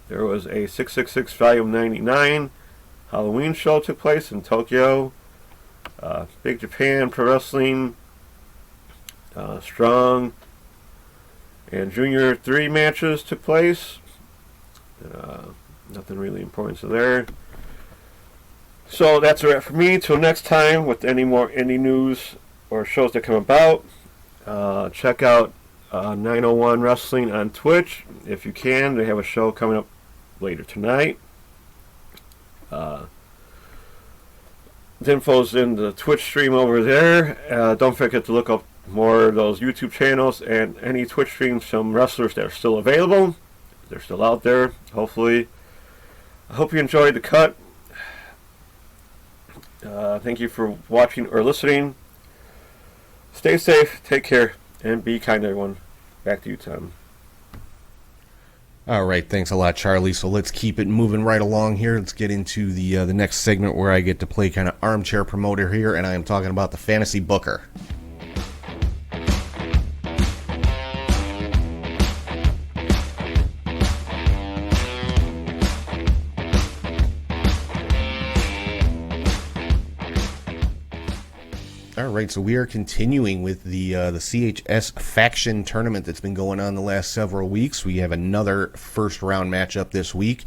There was a 666 Volume 99 Halloween show took place in Tokyo. Big Japan Pro Wrestling, Strong and Junior 3 matches took place. Nothing really important to there. So that's a wrap for me. Till next time with any more indie news or shows that come about. Check out 901 Wrestling on Twitch if you can. They have a show coming up later tonight. The info's in the Twitch stream over there. Don't forget to look up more of those YouTube channels and any Twitch streams from wrestlers that are still available. They're still out there, hopefully. I hope you enjoyed the cut. Thank you for watching or listening. Stay safe, take care, and be kind, everyone. Back to you, Tom. All right, thanks a lot, Charlie. So let's keep it moving right along here. Let's get into the next segment where I get to play kind of armchair promoter here, and I am talking about the Fantasy Booker. All right, so we are continuing with the CHS faction tournament that's been going on the last several weeks. We have another first round matchup this week,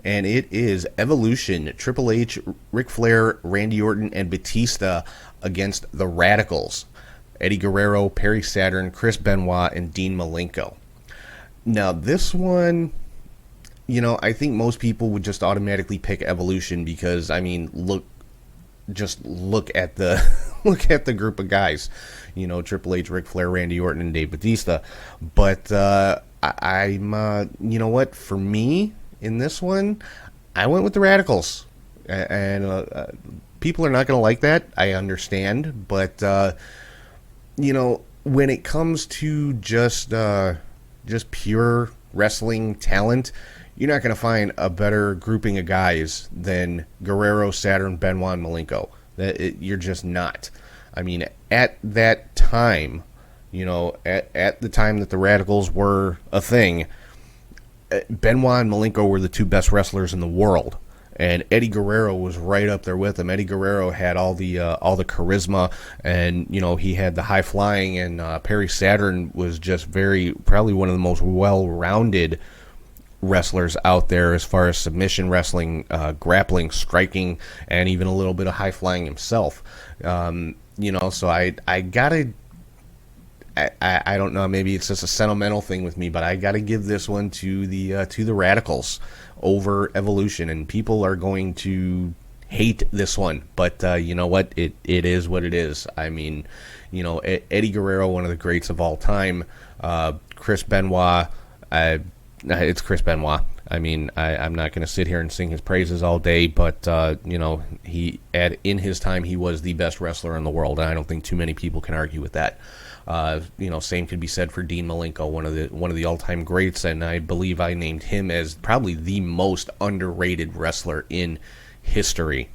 and it is Evolution, Triple H, Ric Flair, Randy Orton, and Batista against the Radicals, Eddie Guerrero, Perry Saturn, Chris Benoit, and Dean Malenko. Now, this one, you know, I think most people would just automatically pick Evolution because, I mean, look at the look at the group of guys, you know, Triple H, Ric Flair, Randy Orton, and Dave Batista. But I'm you know what? For me in this one, I went with the Radicals, and people are not going to like that. I understand, but you know, when it comes to just pure wrestling talent, you're not going to find a better grouping of guys than Guerrero, Saturn, Benoit, and Malenko. You're just not. I mean, at that time, you know, at the time that the Radicals were a thing, Benoit and Malenko were the two best wrestlers in the world, and Eddie Guerrero was right up there with them. Eddie Guerrero had all the charisma, and you know, he had the high flying, and Perry Saturn was just probably one of the most well-rounded wrestlers out there as far as submission wrestling, grappling, striking, and even a little bit of high flying himself. You know, so I don't know, maybe it's just a sentimental thing with me, but I gotta give this one to the Radicals over Evolution, and people are going to hate this one, but you know what, it is what it is. I mean, you know, Eddie Guerrero, one of the greats of all time, Chris Benoit, it's Chris Benoit. I mean, I'm not going to sit here and sing his praises all day, but you know, in his time he was the best wrestler in the world, and I don't think too many people can argue with that. You know, same could be said for Dean Malenko, one of the all-time greats, and I believe I named him as probably the most underrated wrestler in history,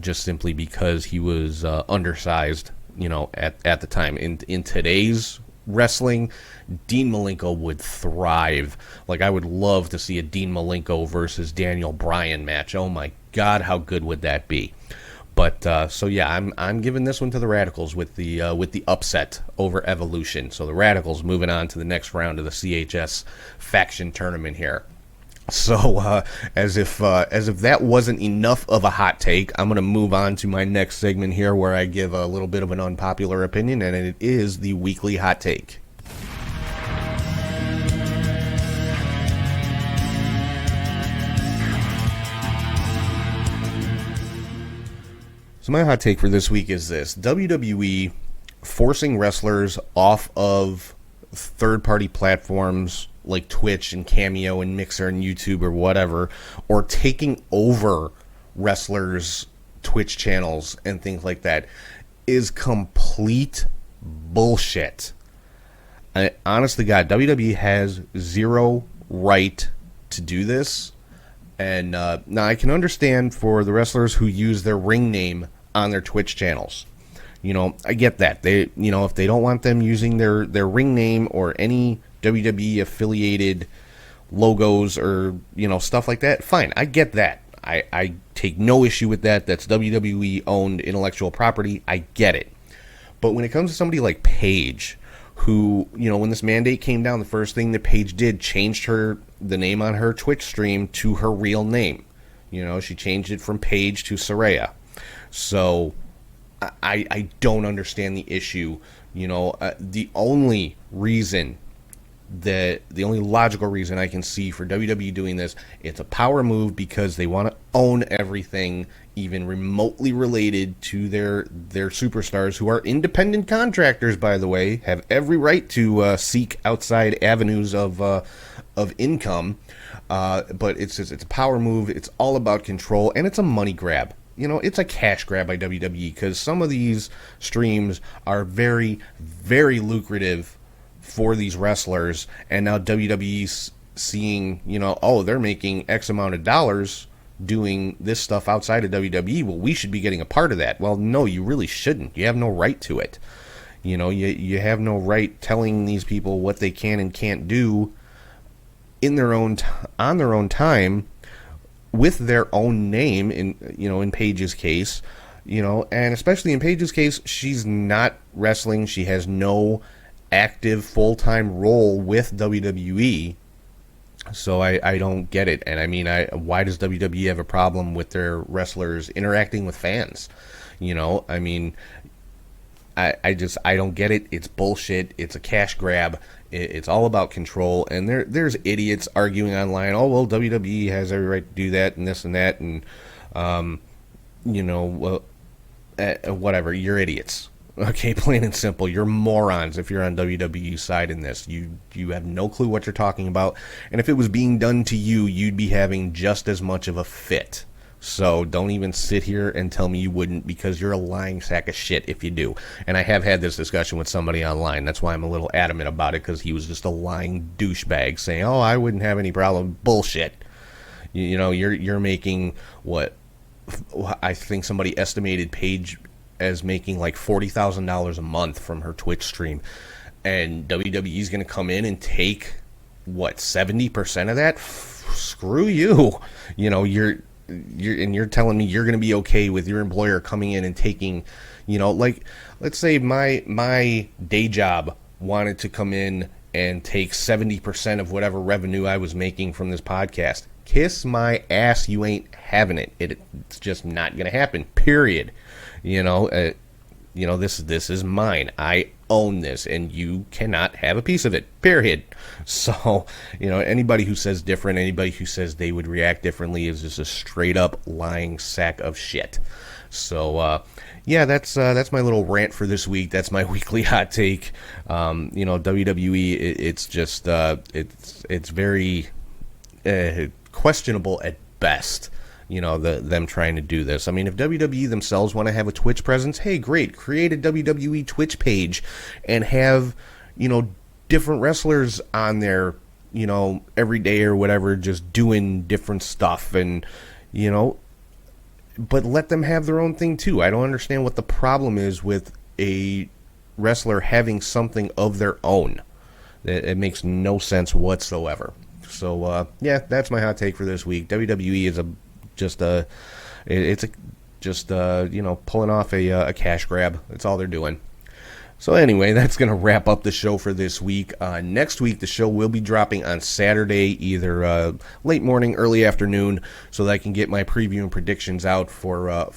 just simply because he was undersized. You know, at the time. In today's wrestling, Dean Malenko would thrive. Like, I would love to see a Dean Malenko versus Daniel Bryan match. Oh my God, how good would that be? But so yeah, I'm giving this one to the Radicals with the upset over Evolution. So the Radicals moving on to the next round of the CHS faction tournament here. So as if that wasn't enough of a hot take, I'm going to move on to my next segment here, where I give a little bit of an unpopular opinion, and it is the weekly hot take. So my hot take for this week is this: WWE forcing wrestlers off of third-party platforms like Twitch and Cameo and Mixer and YouTube or whatever, or taking over wrestlers' Twitch channels and things like that, is complete bullshit. Honest to God, WWE has zero right to do this. And now I can understand for the wrestlers who use their ring name on their Twitch channels. You know, I get that. They, you know, if they don't want them using their ring name or any WWE affiliated logos or, you know, stuff like that, fine. I get that. I take no issue with that. That's WWE owned intellectual property. I get it. But when it comes to somebody like Paige, who, you know, when this mandate came down, the first thing that Paige did, changed the name on her Twitch stream to her real name. You know, she changed it from Paige to Saraya. So I don't understand the issue. You know, the only logical reason I can see for WWE doing this, it's a power move because they want to own everything, even remotely related to their superstars, who are independent contractors, by the way, have every right to seek outside avenues of income. But it's a power move. It's all about control, and it's a money grab. You know, it's a cash grab by WWE, because some of these streams are very, very lucrative for these wrestlers, and now WWE's seeing, you know, oh, they're making X amount of dollars doing this stuff outside of WWE. Well, we should be getting a part of that. Well, no, you really shouldn't. You have no right to it. You know, you have no right telling these people what they can and can't do in their own on their own time with their own name. In Paige's case, you know, and especially in Paige's case, she's not wrestling. She has no active full-time role with WWE. So I don't get it. And I mean, why does WWE have a problem with their wrestlers interacting with fans? You know, I mean, I don't get it. It's bullshit. It's a cash grab. It's all about control. And there's idiots arguing online, oh, well, WWE has every right to do that and this and that. And, you know, well, whatever. You're idiots. Okay, plain and simple. You're morons if you're on WWE's side in this. You have no clue what you're talking about. And if it was being done to you, you'd be having just as much of a fit. So don't even sit here and tell me you wouldn't, because you're a lying sack of shit if you do. And I have had this discussion with somebody online. That's why I'm a little adamant about it, because he was just a lying douchebag saying, oh, I wouldn't have any problem. Bullshit. You know, you're making what I think somebody estimated Paige as making like $40,000 a month from her Twitch stream, and WWE's going to come in and take what, 70% of that? Screw you. You know, you're telling me you're going to be okay with your employer coming in and taking, you know, like, let's say my day job wanted to come in and take 70% of whatever revenue I was making from this podcast. Kiss my ass, you ain't having it. It's just not going to happen, period. You know, this is mine. I own this, and you cannot have a piece of it, period. So, you know, anybody who says different, anybody who says they would react differently is just a straight-up lying sack of shit. So, yeah, that's my little rant for this week. That's my weekly hot take. You know, WWE, it's just, it's very questionable at best. You know, them trying to do this. I mean, if WWE themselves want to have a Twitch presence, hey, great, create a WWE Twitch page and have, you know, different wrestlers on there, you know, every day or whatever, just doing different stuff, and, you know, but let them have their own thing too. I don't understand what the problem is with a wrestler having something of their own. It makes no sense whatsoever. So yeah, that's my hot take for this week. WWE is pulling off a cash grab. That's all they're doing. So anyway, that's going to wrap up the show for this week. Next week, the show will be dropping on Saturday, either late morning, early afternoon, so that I can get my preview and predictions out for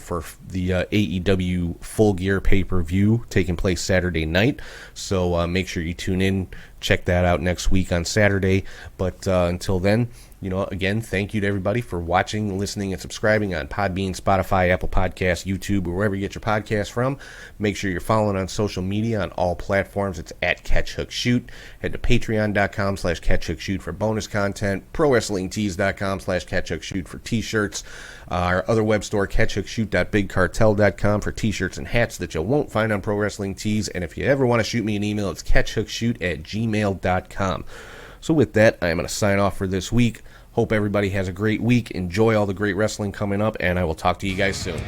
the AEW Full Gear pay-per-view taking place Saturday night. So make sure you tune in, check that out next week on Saturday. But until then, again, thank you to everybody for watching, listening, and subscribing on Podbean, Spotify, Apple Podcasts, YouTube, or wherever you get your podcasts from. Make sure you're following on social media on all platforms. It's at catchhookshoot. Head to patreon.com/catchhookshoot for bonus content, prowrestlingtees.com/catchhookshoot for t-shirts. Our other web store, catchhookshoot.bigcartel.com for t-shirts and hats that you won't find on Pro Wrestling Tees. And if you ever want to shoot me an email, it's catchhookshoot@gmail.com. So with that, I am going to sign off for this week. Hope everybody has a great week. Enjoy all the great wrestling coming up, and I will talk to you guys soon.